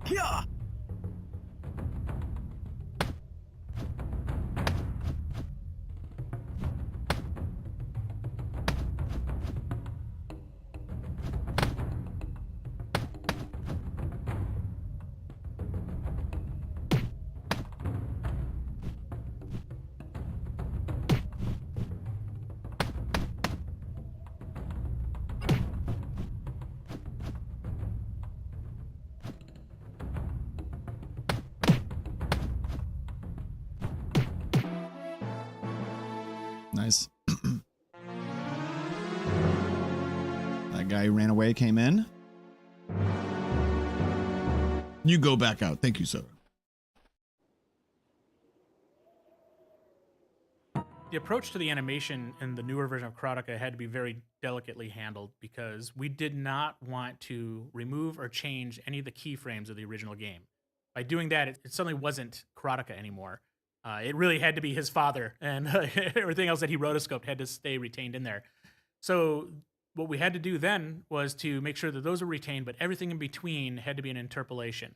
Yeah. Nice. That guy who ran away came in. You go back out. Thank you, sir. The approach to the animation in the newer version of Karateka had to be very delicately handled because we did not want to remove or change any of the keyframes of the original game. By doing that, it suddenly wasn't Karateka anymore. It really had to be his father, and everything else that he rotoscoped had to stay retained in there. So what we had to do then was to make sure that those were retained, but everything in between had to be an interpolation.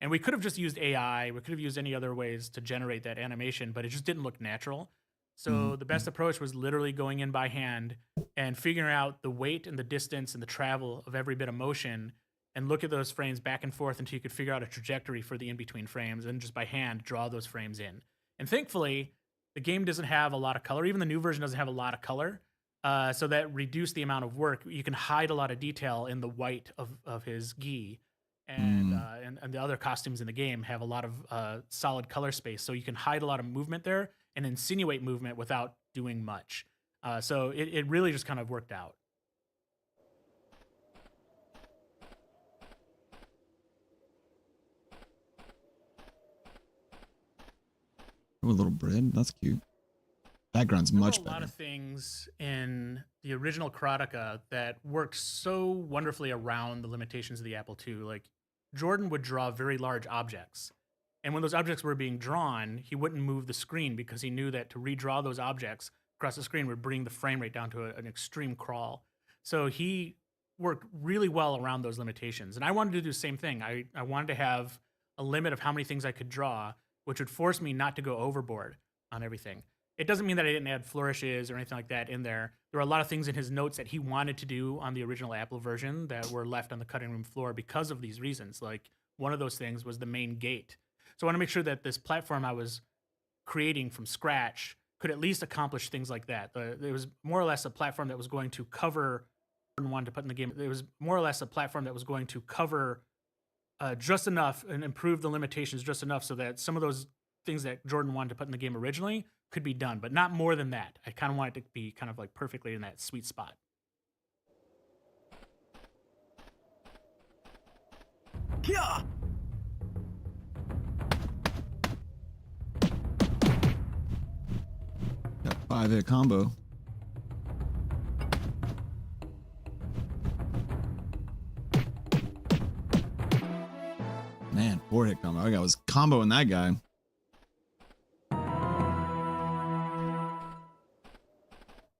And we could have just used AI, we could have used any other ways to generate that animation, but it just didn't look natural. So the best approach was literally going in by hand and figuring out the weight and the distance and the travel of every bit of motion and look at those frames back and forth until you could figure out a trajectory for the in-between frames and just by hand draw those frames in. And thankfully, the game doesn't have a lot of color. Even the new version doesn't have a lot of color. So that reduced the amount of work. You can hide a lot of detail in the white of his gi. And the other costumes in the game have a lot of solid color space. So you can hide a lot of movement there and insinuate movement without doing much. So it really just kind of worked out. Oh, a little bread. That's cute. Background's There much were a lot better. of things in the original Karateka that worked so wonderfully around the limitations of the Apple II. Like Jordan would draw very large objects. And when those objects were being drawn, he wouldn't move the screen because he knew that to redraw those objects across the screen would bring the frame rate down to an extreme crawl. So he worked really well around those limitations. And I wanted to do the same thing. I wanted to have a limit of how many things I could draw, which would force me not to go overboard on everything. It doesn't mean that I didn't add flourishes or anything like that in there. There were a lot of things in his notes that he wanted to do on the original Apple version that were left on the cutting room floor because of these reasons. Like one of those things was the main gate. So I want to make sure that this platform I was creating from scratch could at least accomplish things like that. It was more or less a platform that was going to cover wanted to put in the game. It was more or less a platform that was going to cover just enough and improve the limitations just enough so that some of those things that Jordan wanted to put in the game originally could be done, but not more than that. I kind of want it to be kind of like perfectly in that sweet spot. Got 5-hit combo. Man, 4-hit combo. I was comboing that guy.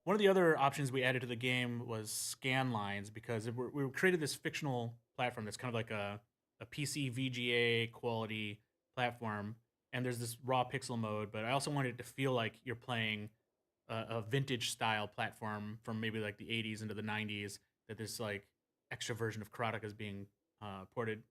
One of the other options we added to the game was scan lines because we created this fictional platform that's kind of like a PC VGA quality platform, and there's this raw pixel mode, but I also wanted it to feel like you're playing a vintage style platform from maybe like the 80s into the 90s, that this like extra version of Karateka is being ported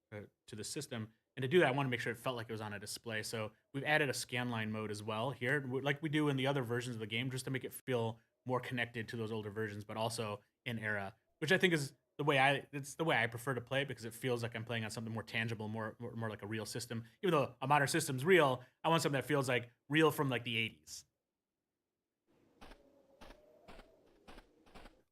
to the system. And to do that, I want to make sure it felt like it was on a display. So we've added a scanline mode as well here, like we do in the other versions of the game, just to make it feel more connected to those older versions, but also in era, which I think is it's the way I prefer to play it because it feels like I'm playing on something more tangible, more like a real system. Even though a modern system's real, I want something that feels like real from like the 80s.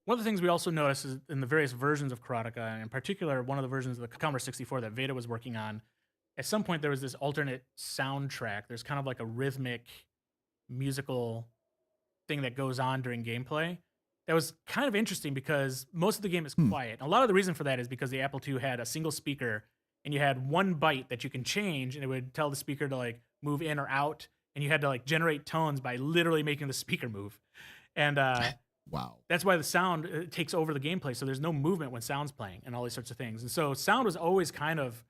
One of the things we also noticed is in the various versions of Karateka, and in particular, one of the versions of the Commodore 64 that Veda was working on, at some point there was this alternate soundtrack. There's kind of like a rhythmic musical thing that goes on during gameplay. That was kind of interesting because most of the game is quiet. A lot of the reason for that is because the Apple II had a single speaker and you had one byte that you can change and it would tell the speaker to like move in or out, and you had to like generate tones by literally making the speaker move. And wow, that's why the sound takes over the gameplay. So there's no movement when sound's playing and all these sorts of things. And so sound was always kind of,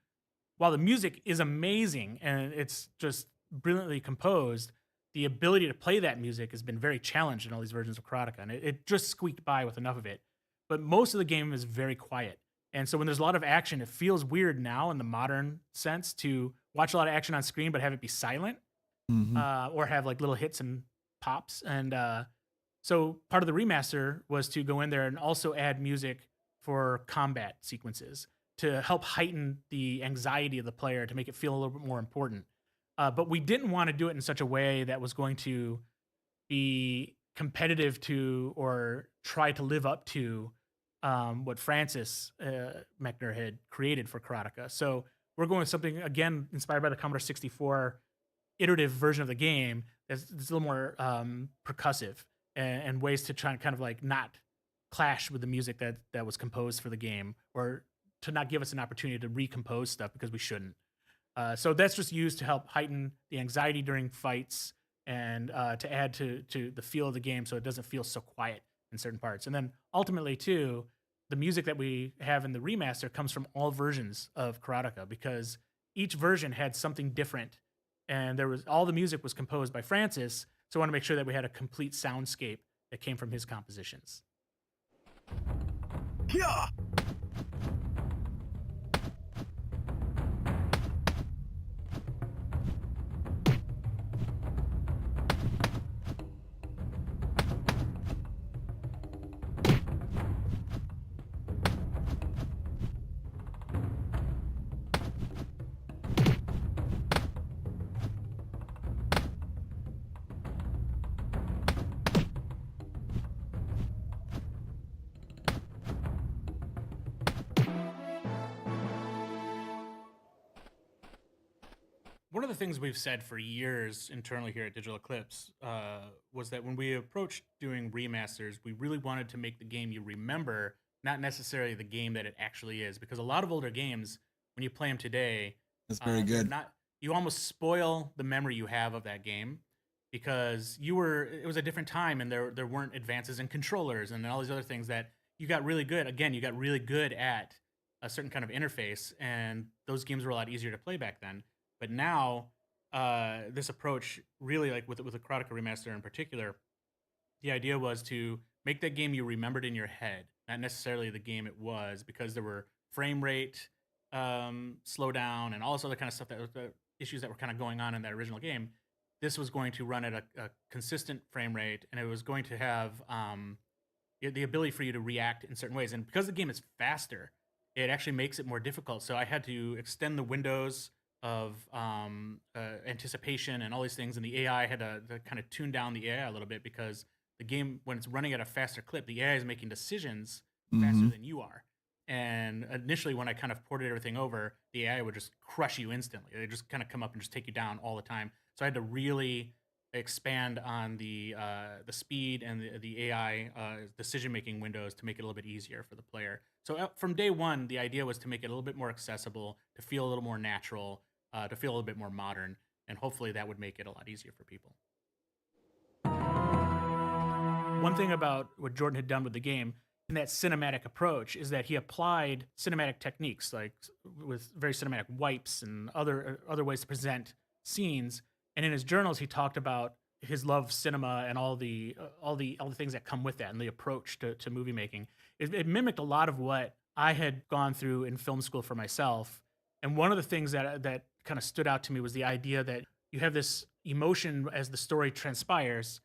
while the music is amazing and it's just brilliantly composed, the ability to play that music has been very challenged in all these versions of Karateka, and it just squeaked by with enough of it. But most of the game is very quiet. And so when there's a lot of action, it feels weird now in the modern sense to watch a lot of action on screen, but have it be silent, or have like little hits and pops. And so part of the remaster was to go in there and also add music for combat sequences to help heighten the anxiety of the player, to make it feel a little bit more important. But we didn't want to do it in such a way that was going to be competitive to or try to live up to what Francis Mechner had created for Karateka. So we're going with something, again, inspired by the Commodore 64 iterative version of the game that's a little more percussive and ways to try and kind of like not clash with the music that was composed for the game, or to not give us an opportunity to recompose stuff because we shouldn't. So that's just used to help heighten the anxiety during fights and to add to the feel of the game so it doesn't feel so quiet in certain parts. And then ultimately, too, the music that we have in the remaster comes from all versions of Karateka because each version had something different. And all the music was composed by Francis, so I want to make sure that we had a complete soundscape that came from his compositions. Yeah. One of the things we've said for years internally here at Digital Eclipse was that when we approached doing remasters, we really wanted to make the game you remember, not necessarily the game that it actually is. Because a lot of older games, when you play them today, That's very good. You almost spoil the memory you have of that game because it was a different time and there weren't advances in controllers and all these other things that you got really good. Again, you got really good at a certain kind of interface, and those games were a lot easier to play back then. But now, this approach really, like with the Karateka remaster in particular, the idea was to make that game you remembered in your head, not necessarily the game it was, because there were frame rate slowdown and all this other kind of stuff, the issues that were kind of going on in that original game. This was going to run at a consistent frame rate, and it was going to have the ability for you to react in certain ways. And because the game is faster, it actually makes it more difficult. So I had to extend the windows of anticipation and all these things, and the AI had to kind of tune down the AI a little bit because the game, when it's running at a faster clip, the AI is making decisions faster than you are. And initially, when I kind of ported everything over, the AI would just crush you instantly. They just kind of come up and just take you down all the time. So I had to really expand on the speed and the AI decision-making windows to make it a little bit easier for the player. So from day one, the idea was to make it a little bit more accessible, to feel a little more natural, to feel a little bit more modern, and hopefully that would make it a lot easier for people. One thing about what Jordan had done with the game in that cinematic approach is that he applied cinematic techniques, like with very cinematic wipes and other ways to present scenes. And in his journals, he talked about his love of cinema and all the things that come with that and the approach to movie making. It mimicked a lot of what I had gone through in film school for myself. And one of the things that kind of stood out to me was the idea that you have this emotion as the story transpires,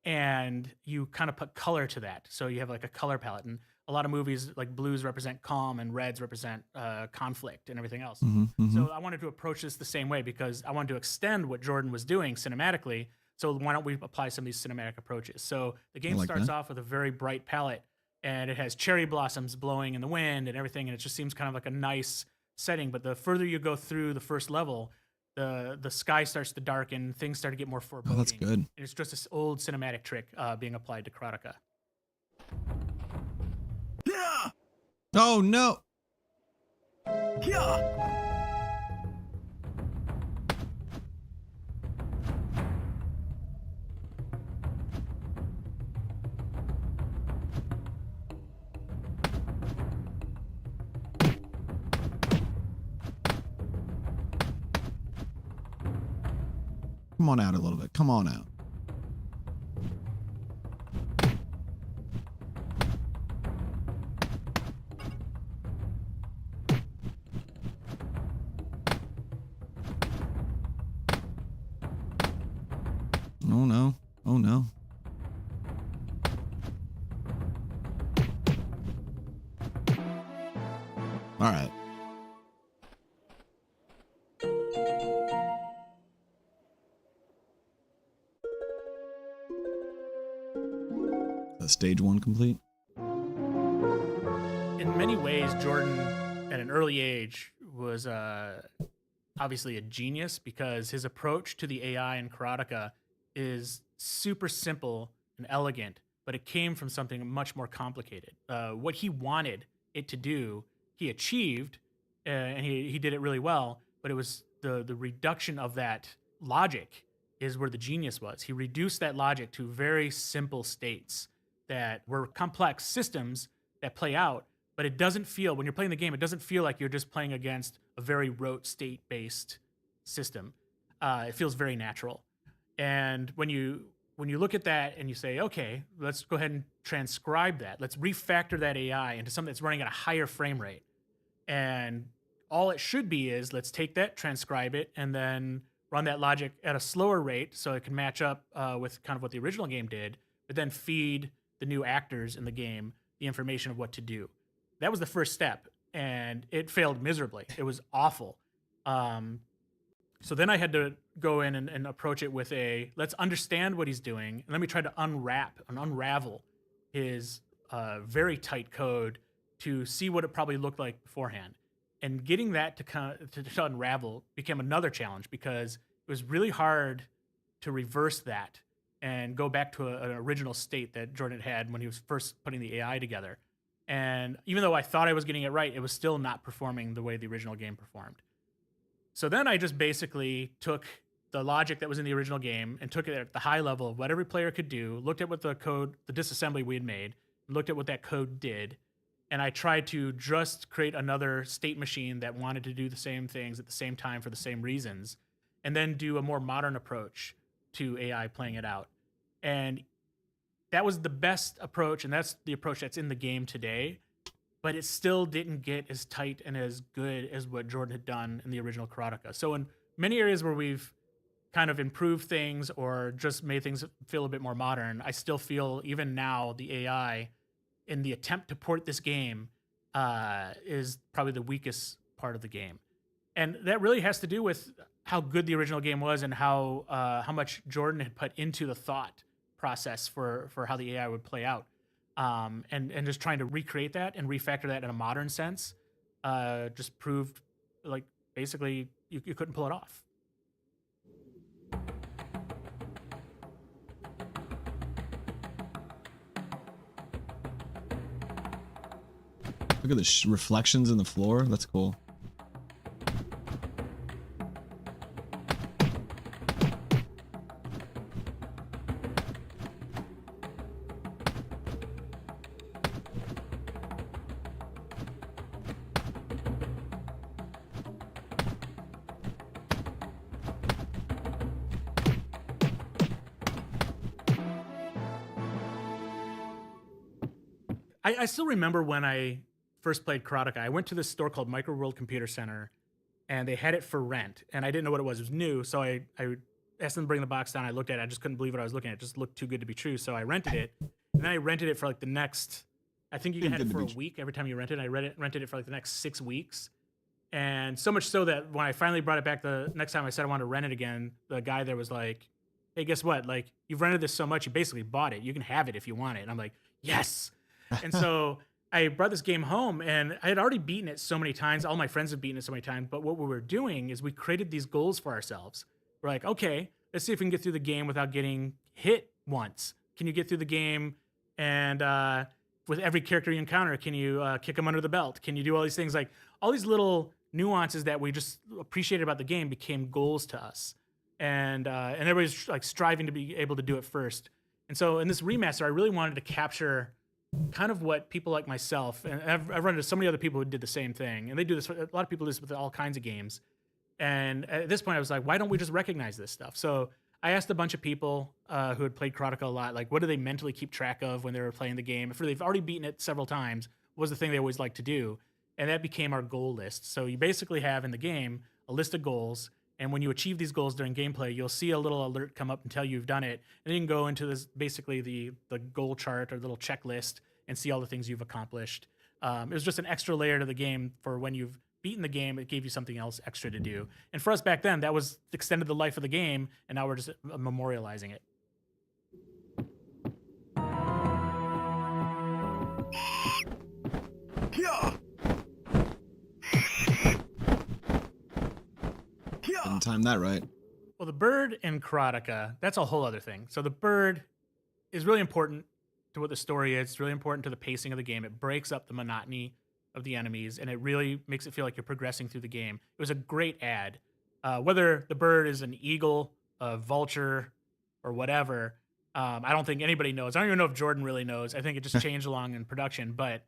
and you kind of put color to that. So you have like a color palette, and a lot of movies, like blues represent calm and reds represent conflict and everything else. So I wanted to approach this the same way because I wanted to extend what Jordan was doing cinematically. So why don't we apply some of these cinematic approaches? So the game starts off with a very bright palette, and it has cherry blossoms blowing in the wind and everything, and it just seems kind of like a nice setting. But the further you go through the first level, the sky starts to darken, things start to get more foreboding. Oh, that's good. And it's just this old cinematic trick being applied to Karateka. Oh no! Come on out a little bit. Come on out. Oh no. Oh no. All right. Stage 1 complete? In many ways, Jordan, at an early age, was obviously a genius because his approach to the AI in Karateka is super simple and elegant, but it came from something much more complicated. What he wanted it to do, he achieved, and he did it really well, but it was the reduction of that logic is where the genius was. He reduced that logic to very simple states that were complex systems that play out, but it doesn't feel, when you're playing the game, it doesn't feel like you're just playing against a very rote state-based system. It feels very natural. And when you look at that and you say, okay, let's go ahead and transcribe that. Let's refactor that AI into something that's running at a higher frame rate. And all it should be is let's take that, transcribe it, and then run that logic at a slower rate so it can match up with kind of what the original game did, but then feed the new actors in the game the information of what to do. That was the first step, and it failed miserably. It was awful. So then I had to go in and approach it with let's understand what he's doing, and let me try to unwrap and unravel his very tight code to see what it probably looked like beforehand. And getting that to unravel became another challenge because it was really hard to reverse that and go back to an original state that Jordan had when he was first putting the AI together. And even though I thought I was getting it right, it was still not performing the way the original game performed. So then I just basically took the logic that was in the original game and took it at the high level of what every player could do, looked at what the code, the disassembly we had made, looked at what that code did, and I tried to just create another state machine that wanted to do the same things at the same time for the same reasons, and then do a more modern approach to AI playing it out. And that was the best approach, and that's the approach that's in the game today, but it still didn't get as tight and as good as what Jordan had done in the original Karateka. So in many areas where we've kind of improved things or just made things feel a bit more modern, I still feel even now the AI in the attempt to port this game is probably the weakest part of the game. And that really has to do with how good the original game was and how much Jordan had put into the thought process for how the AI would play out. And just trying to recreate that and refactor that in a modern sense just proved like basically you couldn't pull it off. Look at the reflections in the floor. That's cool. I still remember when I first played Karateka, I went to this store called Micro World Computer Center, and they had it for rent, and I didn't know what it was. It was new, so I asked them to bring the box down. I looked at it. I just couldn't believe what I was looking at. It just looked too good to be true, so I rented it, and then I rented it for like the next, I think you had it for a week every time you rented it. I rented it for like the next 6 weeks, and so much so that when I finally brought it back the next time I said I wanted to rent it again, the guy there was like, hey, guess what? Like, you've rented this so much, you basically bought it. You can have it if you want it. And I'm like, yes! And so I brought this game home, and I had already beaten it so many times. All my friends have beaten it so many times. But what we were doing is we created these goals for ourselves. We're like, okay, let's see if we can get through the game without getting hit once. Can you get through the game and with every character you encounter, can you kick them under the belt? Can you do all these things? Like all these little nuances that we just appreciated about the game became goals to us. And everybody's like striving to be able to do it first. And so in this remaster, I really wanted to capture kind of what people like myself, and I've run into so many other people who did the same thing, and they do this. A lot of people do this with all kinds of games. And at this point, I was like, why don't we just recognize this stuff? So I asked a bunch of people who had played Karateka a lot, like, what do they mentally keep track of when they were playing the game? If they've already beaten it several times, what was the thing they always like to do? And that became our goal list. So you basically have in the game a list of goals. And when you achieve these goals during gameplay, you'll see a little alert come up and tell you you've done it. And then you can go into this basically the goal chart or little checklist and see all the things you've accomplished. It was just an extra layer to the game for when you've beaten the game, it gave you something else extra to do. And for us back then, that was extended the life of the game, and now we're just memorializing it. Didn't time that right. Well, the bird in Karateka, that's a whole other thing. So the bird is really important to what the story is. It's really important to the pacing of the game. It breaks up the monotony of the enemies, and it really makes it feel like you're progressing through the game. It was a great add. Whether the bird is an eagle, a vulture, or whatever, I don't think anybody knows. I don't even know if Jordan really knows. I think it just changed along in production. But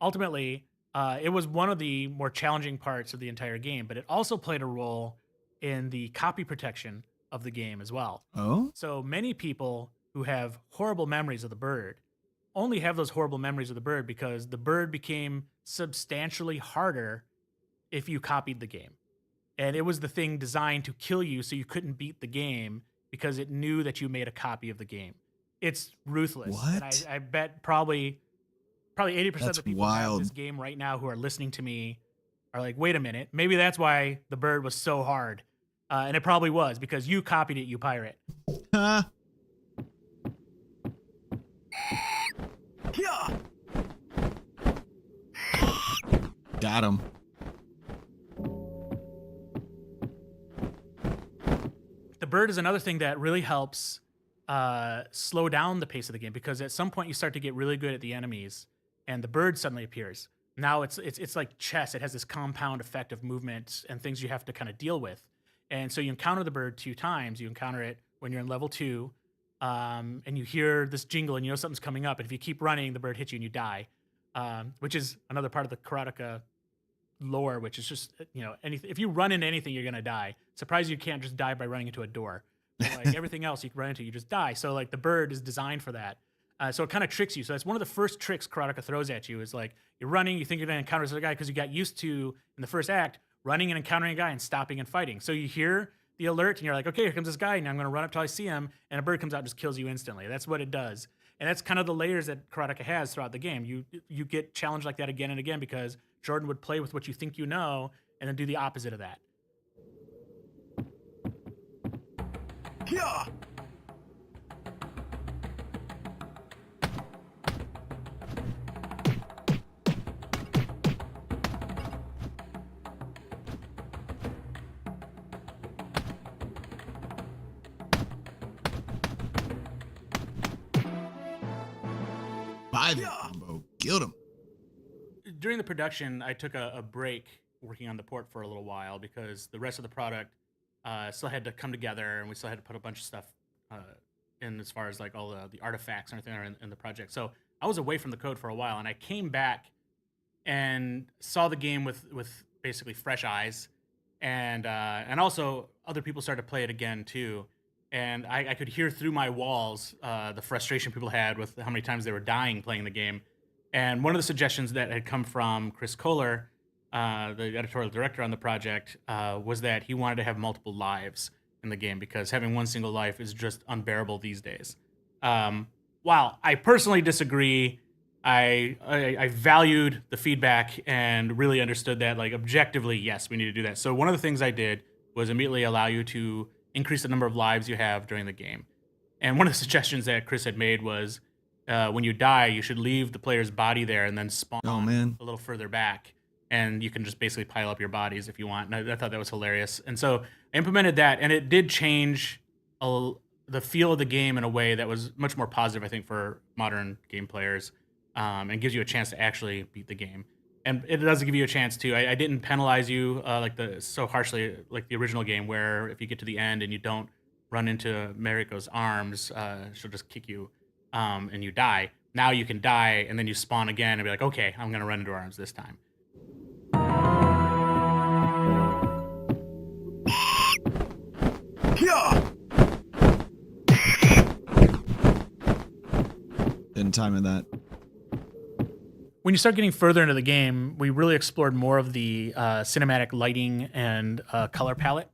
ultimately, it was one of the more challenging parts of the entire game. But it also played a role in the copy protection of the game as well. Oh? So many people who have horrible memories of the bird only have those horrible memories of the bird because the bird became substantially harder if you copied the game. And it was the thing designed to kill you so you couldn't beat the game because it knew that you made a copy of the game. It's ruthless. What? And I bet probably 80% That's of the people who have this game right now who are listening to me are like, wait a minute, maybe that's why the bird was so hard. And it probably was because you copied it, you pirate. Huh? Got him. the bird is another thing that really helps slow down the pace of the game, because at some point you start to get really good at the enemies and the bird suddenly appears. Now it's like chess. It has this compound effect of movement and things you have to kind of deal with. And so you encounter the bird 2 times. You encounter it when you're in level 2, and you hear this jingle and you know something's coming up. And if you keep running, the bird hits you and you die, which is another part of the Karateka lore, which is just, anything. If you run into anything, you're going to die. Surprised you can't just die by running into a door. Like everything else you can run into, you just die. So like the bird is designed for that. So it kind of tricks you. So that's one of the first tricks Karateka throws at you is like you're running, you think you're going to encounter this other guy because you got used to, in the first act, running and encountering a guy and stopping and fighting. So you hear the alert and you're like, okay, here comes this guy, and I'm going to run up till I see him, and a bird comes out and just kills you instantly. That's what it does. And that's kind of the layers that Karateka has throughout the game. You get challenged like that again and again because Jordan would play with what you think you know and then do the opposite of that. Yeah. Combo. Killed him. During the production, I took a break working on the port for a little while because the rest of the product still had to come together, and we still had to put a bunch of stuff in as far as like all the artifacts and everything in the project. So I was away from the code for a while, and I came back and saw the game with basically fresh eyes, and also other people started to play it again too. And I could hear through my walls the frustration people had with how many times they were dying playing the game. And one of the suggestions that had come from Chris Kohler, the editorial director on the project, was that he wanted to have multiple lives in the game because having one single life is just unbearable these days. While I personally disagree, I valued the feedback and really understood that, like, objectively, yes, we need to do that. So one of the things I did was immediately allow you to increase the number of lives you have during the game. And one of the suggestions that Chris had made was when you die, you should leave the player's body there and then spawn a little further back. And you can just basically pile up your bodies if you want. And I thought that was hilarious. And so I implemented that, and it did change the feel of the game in a way that was much more positive, I think, for modern game players, and gives you a chance to actually beat the game. And it does give you a chance to. I didn't penalize you so harshly like the original game, where if you get to the end and you don't run into Mariko's arms, she'll just kick you and you die. Now you can die and then you spawn again and be like, okay, I'm going to run into her arms this time. Didn't time in that. When you start getting further into the game, we really explored more of the cinematic lighting and color palette.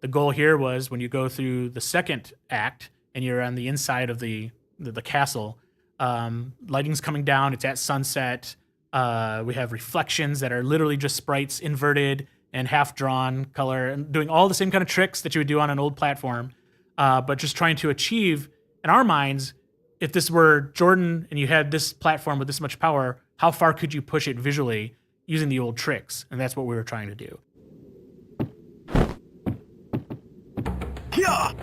The goal here was when you go through the second act and you're on the inside of the castle, lighting's coming down, it's at sunset. We have reflections that are literally just sprites inverted and half-drawn color, and doing all the same kind of tricks that you would do on an old platform, but just trying to achieve, in our minds, if this were Jordan and you had this platform with this much power, how far could you push it visually using the old tricks? And that's what we were trying to do. Yeah.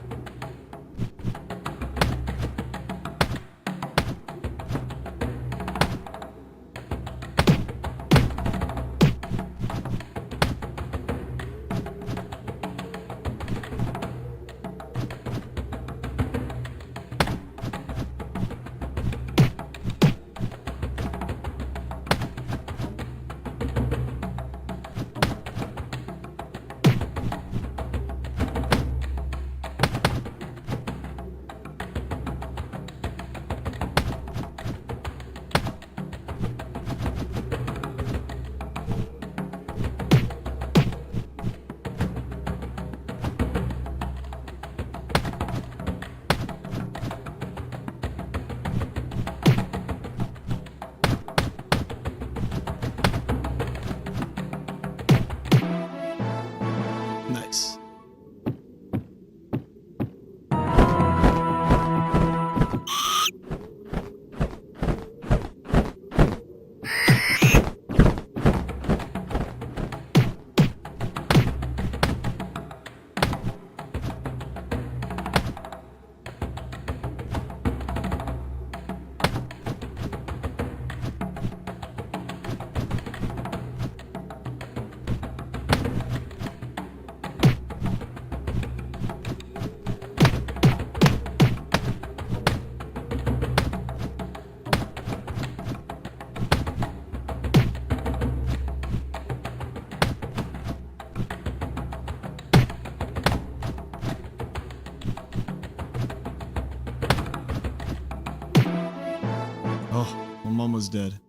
almost dead.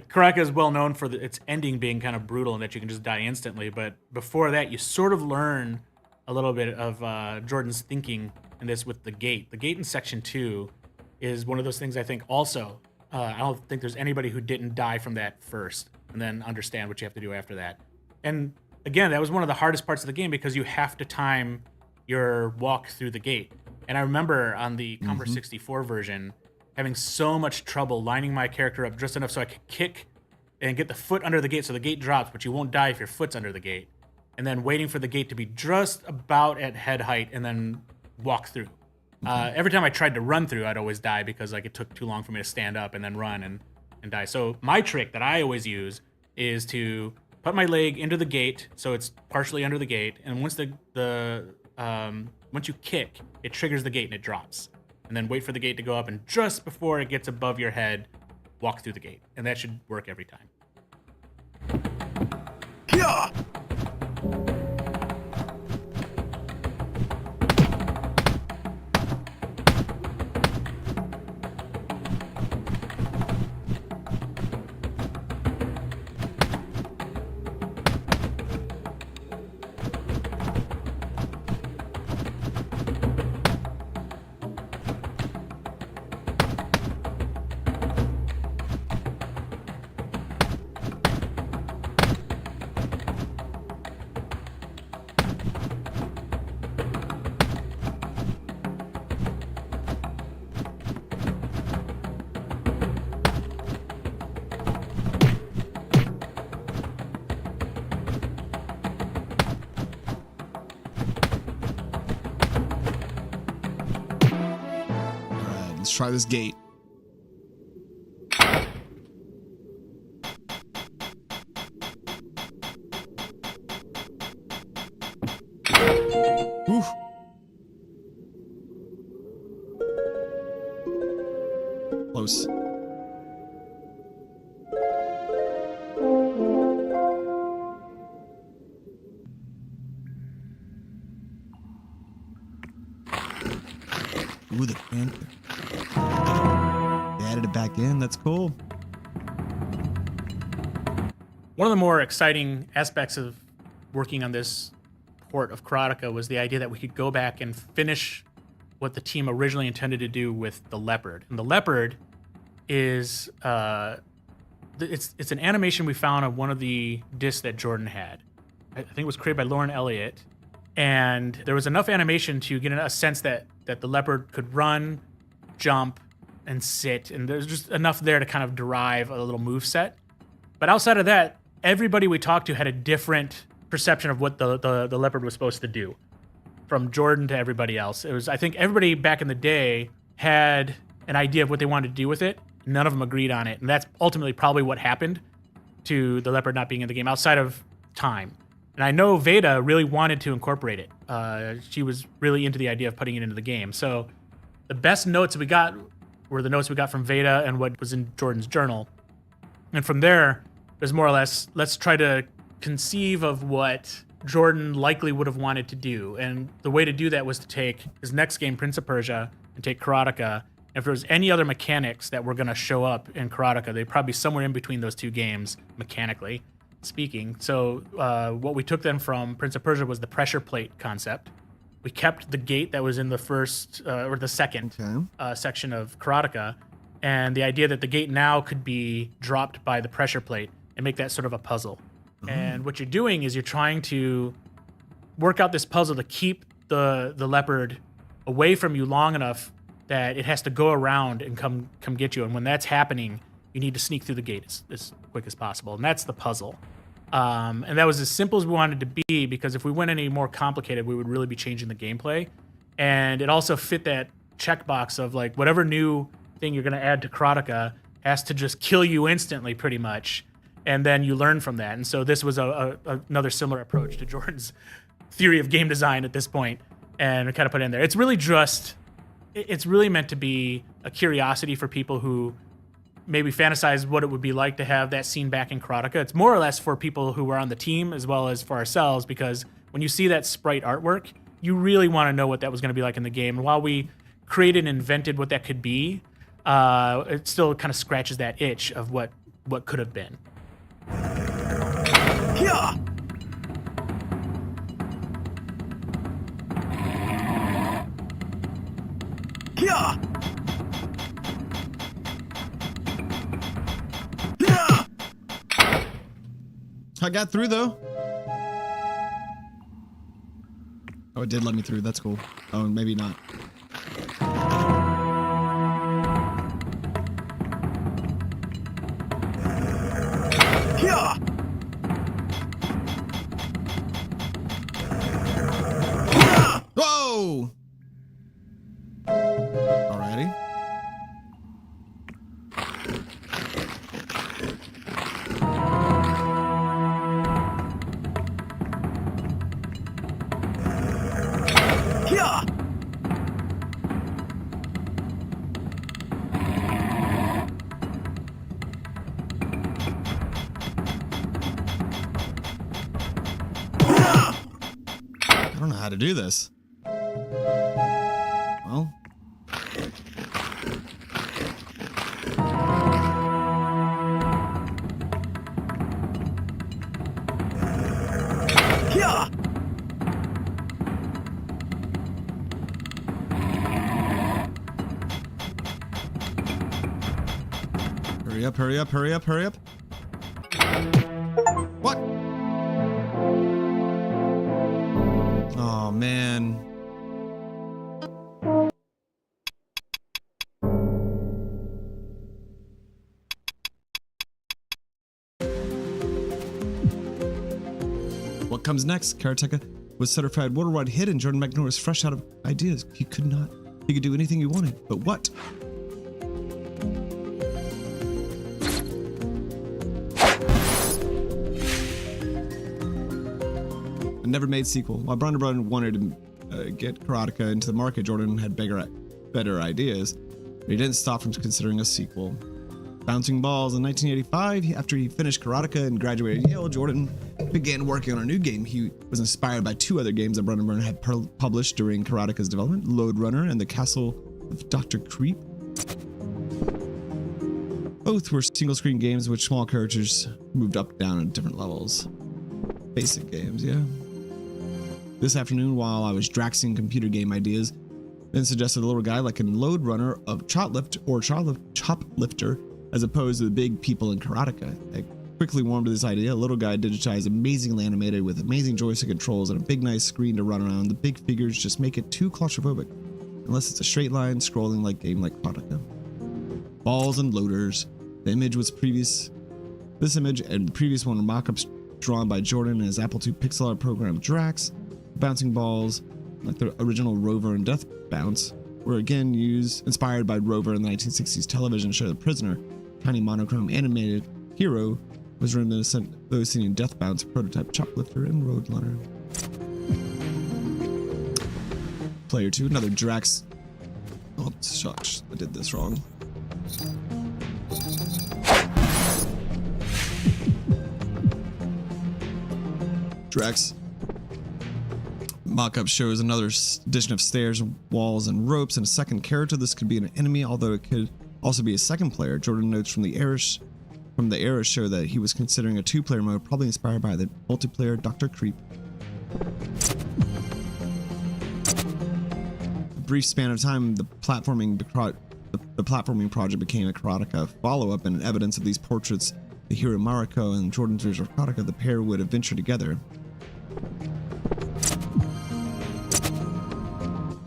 Karateka is well known for its ending being kind of brutal and that you can just die instantly. But before that, you sort of learn a little bit of Jordan's thinking in this with the gate. The gate in Section 2 is one of those things I think also, I don't think there's anybody who didn't die from that first and then understand what you have to do after that. And again, that was one of the hardest parts of the game because you have to time your walk through the gate. And I remember on the Commodore 64 version, having so much trouble lining my character up just enough so I could kick and get the foot under the gate so the gate drops, but you won't die if your foot's under the gate. And then waiting for the gate to be just about at head height and then walk through. Every time I tried to run through, I'd always die because like it took too long for me to stand up and then run and die. So my trick that I always use is to put my leg into the gate so it's partially under the gate, and once once you kick, it triggers the gate and it drops. And then wait for the gate to go up, and just before it gets above your head, walk through the gate. And that should work every time. Yeah. Let's try this gate. Whew. Close. Ooh, the panther. They added it back in. That's cool. One of the more exciting aspects of working on this port of Karateka was the idea that we could go back and finish what the team originally intended to do with the leopard. And the leopard is it's an animation we found on one of the discs that Jordan had. I think it was created by Lauren Elliott. And there was enough animation to get a sense that the leopard could run, jump, and sit. And there's just enough there to kind of derive a little move set. But outside of that, everybody we talked to had a different perception of what the leopard was supposed to do. From Jordan to everybody else. It was, I think everybody back in the day had an idea of what they wanted to do with it. None of them agreed on it. And that's ultimately probably what happened to the leopard not being in the game outside of time. And I know Veda really wanted to incorporate it. She was really into the idea of putting it into the game. So the best notes we got were the notes we got from Veda and what was in Jordan's journal. And from there, it was more or less, let's try to conceive of what Jordan likely would have wanted to do. And the way to do that was to take his next game, Prince of Persia, and take Karateka. If there was any other mechanics that were going to show up in Karateka, they'd probably be somewhere in between those two games, mechanically speaking. So what we took then from Prince of Persia was the pressure plate concept. We kept the gate that was in the first or the second section of Karateka, and the idea that the gate now could be dropped by the pressure plate and make that sort of a puzzle. And what you're doing is you're trying to work out this puzzle to keep the leopard away from you long enough that it has to go around and come get you. And when that's happening, you need to sneak through the gate as quick as possible. And that's the puzzle. And that was as simple as we wanted to be, because if we went any more complicated, we would really be changing the gameplay. And it also fit that checkbox of like whatever new thing you're going to add to Karateka has to just kill you instantly pretty much. And then you learn from that. And so this was another similar approach to Jordan's theory of game design at this point, and we kind of put it in there. It's really meant to be a curiosity for people who maybe fantasize what it would be like to have that scene back in Karateka. It's more or less for people who were on the team as well as for ourselves, because when you see that sprite artwork, you really want to know what that was going to be like in the game. And while we created and invented what that could be, it still kind of scratches that itch of what could have been. Yeah. Yeah. I got through though. Oh, it did let me through. That's cool. Oh, maybe not. Yeah. Whoa! Alrighty. Yeah. I don't know how to do this. Well. Yeah. Hurry up, hurry up, hurry up, hurry up. What? Oh, man. What comes next? Karateka was certified worldwide hit, and Jordan McNamara was fresh out of ideas. He could do anything he wanted, but what? A never-made sequel. While Brother wanted to get Karateka into the market, Jordan had better ideas, but he didn't stop from considering a sequel. Bouncing Balls in 1985, after he finished Karateka and graduated Yale, Jordan began working on a new game. He was inspired by two other games that Brother had published during Karateka's development, Lode Runner and The Castle of Dr. Creep. Both were single-screen games in which small characters moved up, down, at different levels. Basic games, yeah. This afternoon, while I was draxing computer game ideas, Ben suggested a little guy like in Lode Runner of Choplifter, as opposed to the big people in Karateka. I quickly warmed to this idea. A little guy digitized, amazingly animated, with amazing joystick controls and a big nice screen to run around. The big figures just make it too claustrophobic, unless it's a straight line scrolling like game like Karateka. Balls and loaders. The image was this image and the previous one were mock-ups drawn by Jordan and his Apple II pixel art program Drax. Bouncing balls, like the original Rover and Death Bounce, were again inspired by Rover in the 1960s television show The Prisoner. Tiny monochrome animated hero was reminiscent of those seen in Death Bounce, prototype Choplifter, and Road Runner. Player 2, another Drax. Oh, shucks, I did this wrong. Drax. Mockup shows another addition of stairs, walls, and ropes, and a second character. This could be an enemy, although it could also be a second player. Jordan notes from the era show that he was considering a two-player mode, probably inspired by the multiplayer Dr. Creep. A brief span of time, the platforming project became a Karateka follow-up, and evidence of these portraits, the hero Mariko and Jordan's version of Karateka, the pair would adventure together.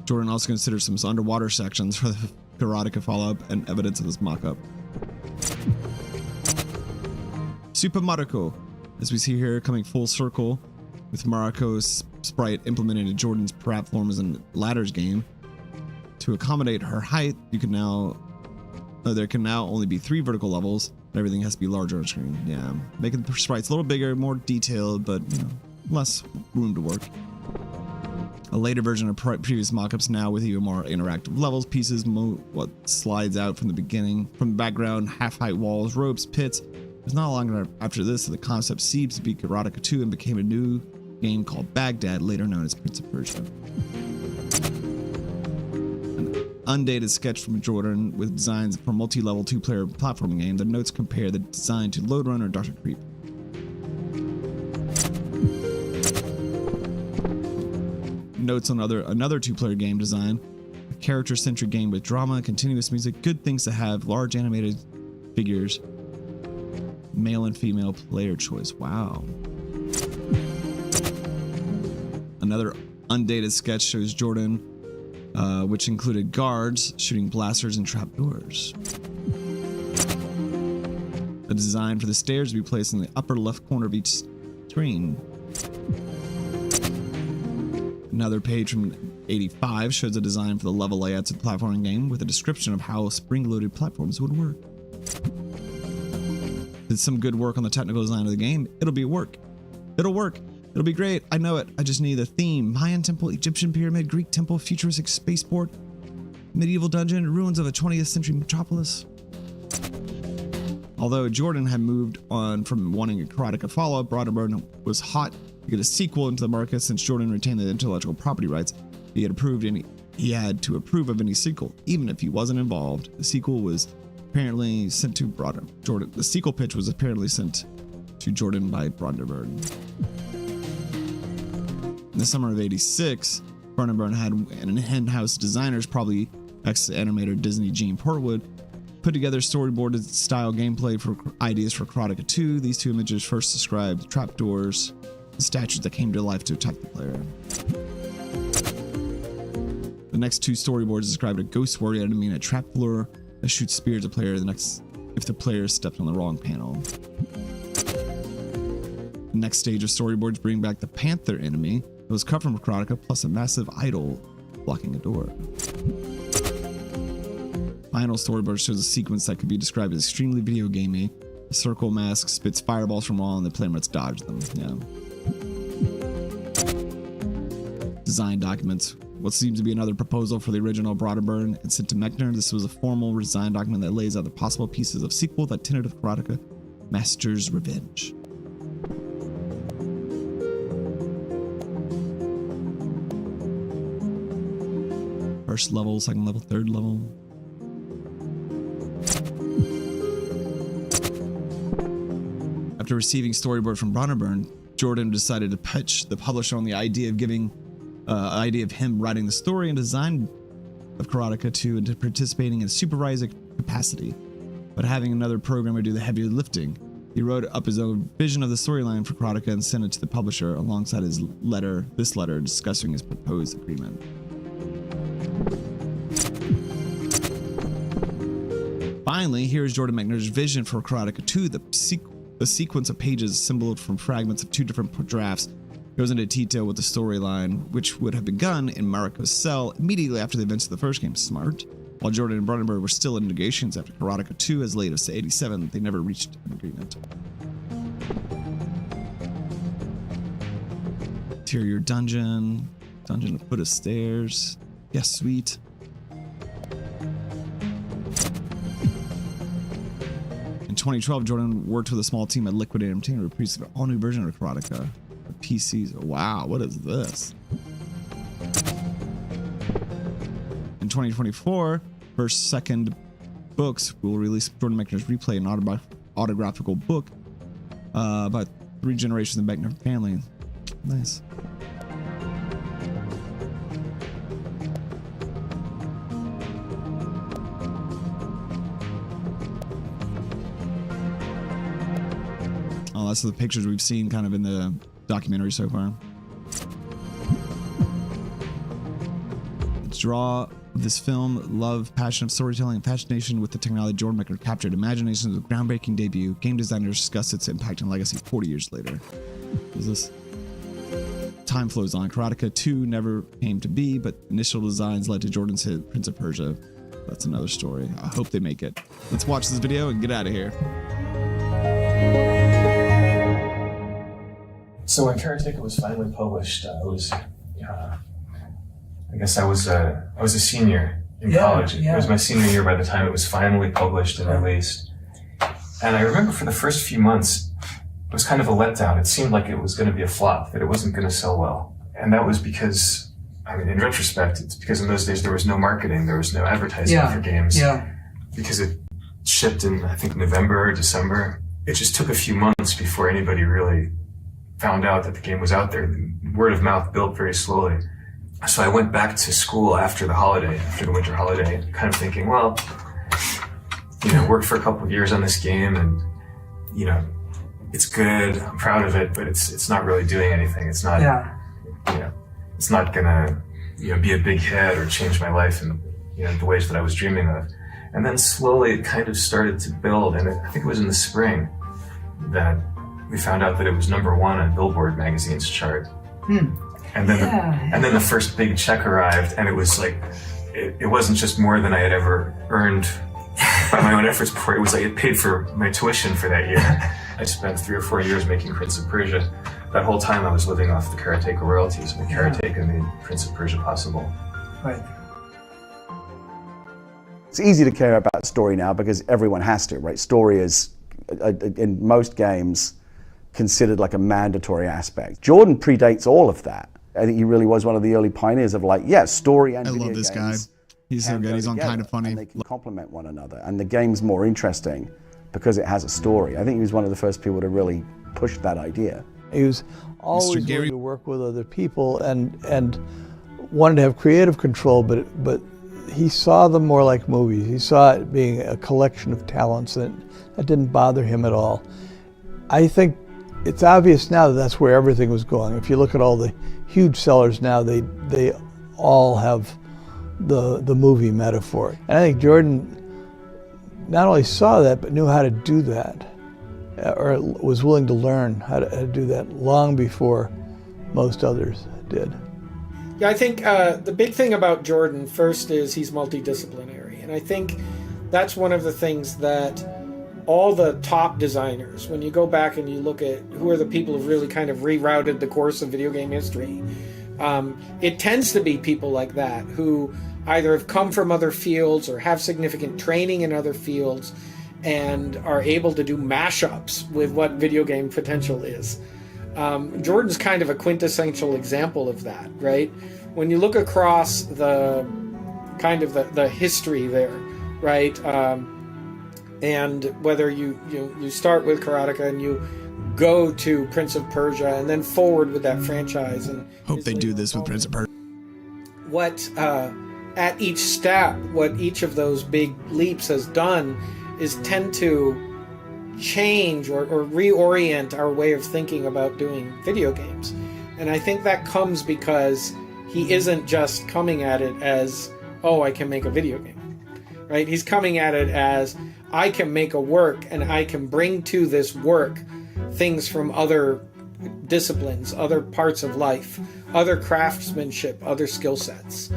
Jordan also considered some underwater sections for the Karateka follow-up and evidence of this mock-up. Super Mariko, as we see here, coming full circle with Mariko's sprite implemented in Jordan's platforms and ladders game. To accommodate her height, there can now only be 3 vertical levels, and everything has to be larger on screen. Yeah, making the sprites a little bigger, more detailed, but less room to work. A later version of previous mockups, now with even more interactive levels, pieces, what slides out from the background, half-height walls, ropes, pits. It was not long after this that the concept seeped to be Karateka 2 and became a new game called Baghdad, later known as Prince of Persia. undated sketch from Jordan with designs for a multi-level 2-player platforming game. The notes compare the design to Lode Runner or Dr. Creep. Notes on another 2-player game design. A character-centric game with drama, continuous music, good things to have, large animated figures, male and female player choice. Wow. Another undated sketch shows Jordan, which included guards shooting blasters and trapdoors. A design for the stairs to be placed in the upper left corner of each screen. Another page from 85 shows a design for the level layouts of the platforming game with a description of how spring-loaded platforms would work. Did some good work on the technical design of the game. It'll work. It'll be great. I know it. I just need a theme. Mayan temple, Egyptian pyramid, Greek temple, futuristic spaceport, medieval dungeon, ruins of a 20th century metropolis. Although Jordan had moved on from wanting a Karateka follow-up, Broderburn was hot to get a sequel into the market. Since Jordan retained the intellectual property rights, he had to approve of any sequel, even if he wasn't involved. The sequel was apparently sent to Jordan. The sequel pitch was apparently sent to Jordan by Broderburn. In the summer of '86, Broderburn had an in-house designers, probably ex-animator Disney Gene Portwood, put together storyboarded style gameplay for ideas for Karateka 2. These two images first described trapdoors, the statues that came to life to attack the player. The next two storyboards described a ghost warrior enemy and a trap floor that shoots spears at the player if the player stepped on the wrong panel. The next stage of storyboards bring back the panther enemy that was cut from Karateka, plus a massive idol blocking a door. Final storyboard shows a sequence that could be described as extremely video gamey. A circle mask spits fireballs from wall and the player must dodge them. Yeah. Design documents. What seems to be another proposal for the original Broderburn and sent to Mechner. This was a formal design document that lays out the possible pieces of sequel that tentative Karateka, Master's Revenge. First level, second level, third level. After receiving storyboard from Broderburn, Jordan decided to pitch the publisher on the idea of him writing the story and design of Karateka 2 into participating in a supervisor capacity, but having another programmer do the heavy lifting. He wrote up his own vision of the storyline for Karateka and sent it to the publisher alongside this letter discussing his proposed agreement. Finally, here is Jordan Mechner's vision for Karateka 2. The sequence of pages assembled from fragments of two different drafts goes into detail with the storyline, which would have begun in Mariko's cell immediately after the events of the first game. Smart. While Jordan and Broderburn were still in negotiations after Karateka 2 as late as '87, they never reached an agreement. Interior dungeon a foot of stairs. Yes, sweet. In 2012, Jordan worked with a small team at Liquid Entertainment to produce an all-new version of Karateka. PCs. Wow, what is this? In 2024, first second books will release Jordan Mechner's Replay, an autographical book about 3 generations of the Mechner family. Nice. Oh, that's the pictures we've seen kind of in the documentary so far. The draw of this film, love, passion of storytelling, and fascination with the technology Jordan Mechner captured. Imaginations of a groundbreaking debut. Game designers discuss its impact and legacy 40 years later. What is this? Time flows on. Karateka 2 never came to be, but initial designs led to Jordan's hit Prince of Persia. That's another story. I hope they make it. Let's watch this video and get out of here. So when Karateka was finally published, I guess I was a senior in college. It was my senior year by the time it was finally published and released. And I remember for the first few months, it was kind of a letdown. It seemed like it was going to be a flop, that it wasn't going to sell well. And that was because I mean, in retrospect, it's because in those days there was no marketing, there was no advertising for games. Yeah. Because it shipped in, I think, November or December. It just took a few months before anybody really found out that the game was out there. The word of mouth built very slowly. So I went back to school after the winter holiday, kind of thinking, well, worked for a couple of years on this game, and it's good. I'm proud of it, but it's not really doing anything. It's not, it's not gonna, be a big hit or change my life in the ways that I was dreaming of. And then slowly it kind of started to build, and I think it was in the spring that we found out that it was #1 on Billboard magazine's chart. And then the first big check arrived, and it was like, it wasn't just more than I had ever earned by my own efforts before. It was like it paid for my tuition for that year. I spent 3 or 4 years making Prince of Persia. That whole time I was living off the Karateka royalties, and Karateka made Prince of Persia possible. Right. It's easy to care about story now because everyone has to, right? Story is, in most games, considered like a mandatory aspect. Jordan predates all of that. I think he really was one of the early pioneers of story and video games. I love this guy. He's so good. He's on Kind of Funny. And they can complement one another, and the game's more interesting because it has a story. I think he was one of the first people to really push that idea. He was always willing to work with other people and wanted to have creative control, but he saw them more like movies. He saw it being a collection of talents, and that didn't bother him at all. I think it's obvious now that that's where everything was going. If you look at all the huge sellers now, they all have the movie metaphor. And I think Jordan not only saw that, but knew how to do that, or was willing to learn how to do that long before most others did. Yeah, I think the big thing about Jordan first is he's multidisciplinary. And I think that's one of the things that all the top designers, when you go back and you look at who are the people who've really kind of rerouted the course of video game history, it tends to be people like that who either have come from other fields or have significant training in other fields and are able to do mashups with what video game potential is. Jordan's kind of a quintessential example of that, right? When you look across the kind of the history there, right? And whether you start with Karateka and you go to Prince of Persia and then forward with that franchise. And hope they do this with Prince of Persia. What at each step, what each of those big leaps has done is tend to change or reorient our way of thinking about doing video games. And I think that comes because he isn't just coming at it as, oh, I can make a video game, right? He's coming at it as, I can make a work and I can bring to this work things from other disciplines, other parts of life, other craftsmanship, other skill sets.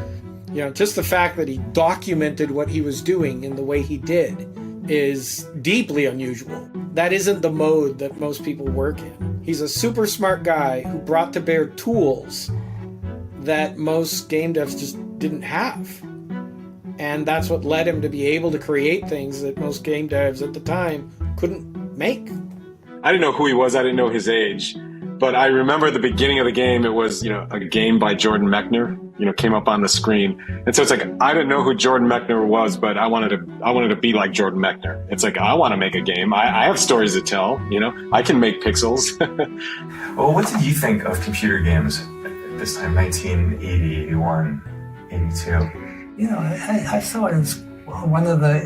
Just the fact that he documented what he was doing in the way he did is deeply unusual. That isn't the mode that most people work in. He's a super smart guy who brought to bear tools that most game devs just didn't have. And that's what led him to be able to create things that most game devs at the time couldn't make. I didn't know who he was. I didn't know his age. But I remember the beginning of the game, it was, a game by Jordan Mechner, came up on the screen. And so it's like, I didn't know who Jordan Mechner was, but I wanted to be like Jordan Mechner. It's like, I want to make a game. I have stories to tell, I can make pixels. Well, what did you think of computer games at this time, 1980, 81, 82? I saw it as one of the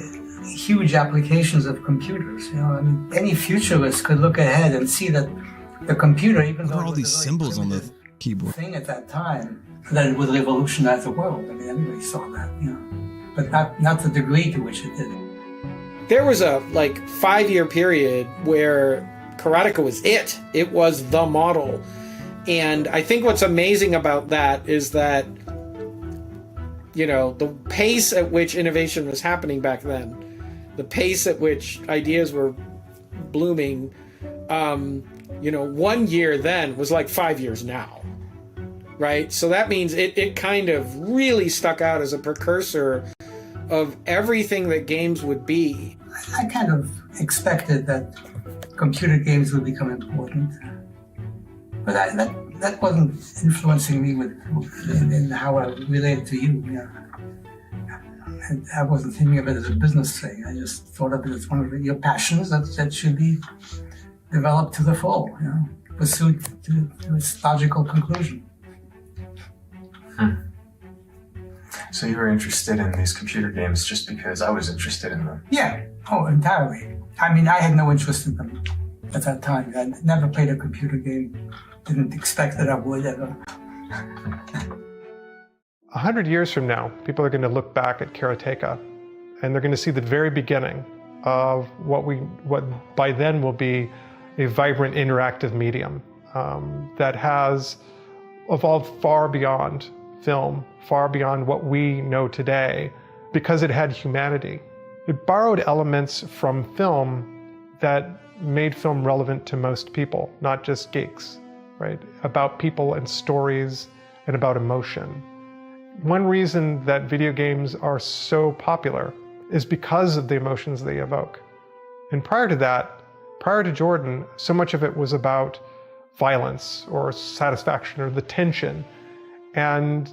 huge applications of computers. Any futurist could look ahead and see that the computer, even though all these symbols on the keyboard thing at that time, that it would revolutionize the world. I mean, everybody saw that, but not the degree to which it did. There was a 5-year period where Karateka was it. It was the model. And I think what's amazing about that is that, the pace at which innovation was happening back then, the pace at which ideas were blooming, 1 year then was like 5 years now, right? So that means it kind of really stuck out as a precursor of everything that games would be. I kind of expected that computer games would become important, but that wasn't influencing me in how I related to you. Yeah. And I wasn't thinking of it as a business thing. I just thought of it as one of your passions that should be developed to the full, pursued to its logical conclusion. So you were interested in these computer games just because I was interested in them? Yeah, entirely. I mean, I had no interest in them at that time. I never played a computer game. Didn't expect that I would ever. 100 years from now, people are going to look back at Karateka, and they're going to see the very beginning of what by then will be a vibrant interactive medium that has evolved far beyond film, far beyond what we know today, because it had humanity. It borrowed elements from film that made film relevant to most people, not just geeks, right? About people and stories and about emotion. One reason that video games are so popular is because of the emotions they evoke. And prior to that, prior to Jordan, so much of it was about violence or satisfaction or the tension. And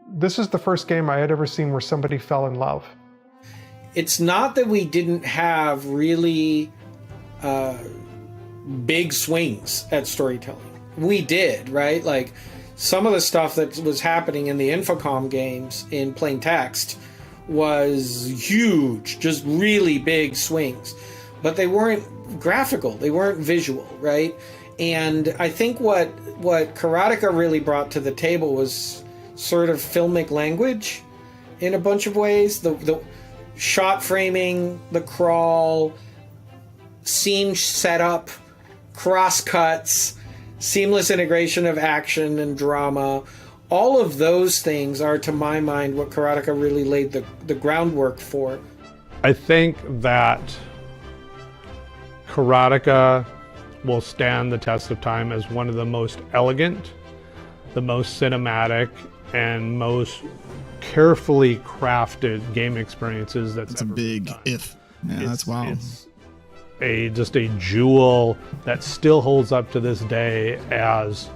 this is the first game I had ever seen where somebody fell in love. It's not that we didn't have really big swings at storytelling. We did, right? Like some of the stuff that was happening in the Infocom games in plain text was huge, just really big swings. But they weren't graphical, they weren't visual, right? And I think what Karateka really brought to the table was sort of filmic language in a bunch of ways. The shot framing, the crawl, scene setup, cross cuts, seamless integration of action and drama. All of those things are, to my mind, what Karateka really laid the groundwork for. I think that Karateka will stand the test of time as one of the most elegant, the most cinematic, and most carefully crafted game experiences that's a big done. If. Yeah, that's wow. It's just a jewel that still holds up to this day as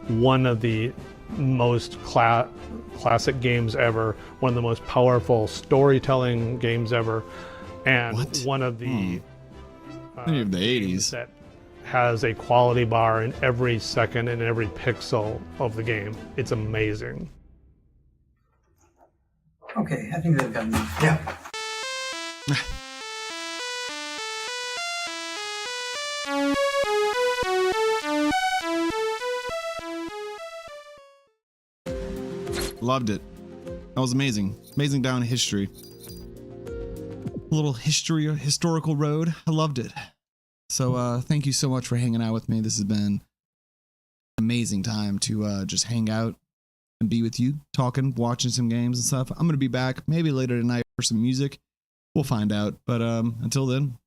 one of the most classic games ever, one of the most powerful storytelling games ever, and one of the of the 80s that has a quality bar in every second and every pixel of the game. It's amazing. Okay, I think they've got enough. Yeah. Loved it. That was amazing. Amazing down history. A little historical road. I loved it. So thank you so much for hanging out with me. This has been an amazing time to just hang out and be with you, talking, watching some games and stuff. I'm going to be back maybe later tonight for some music. We'll find out. But until then,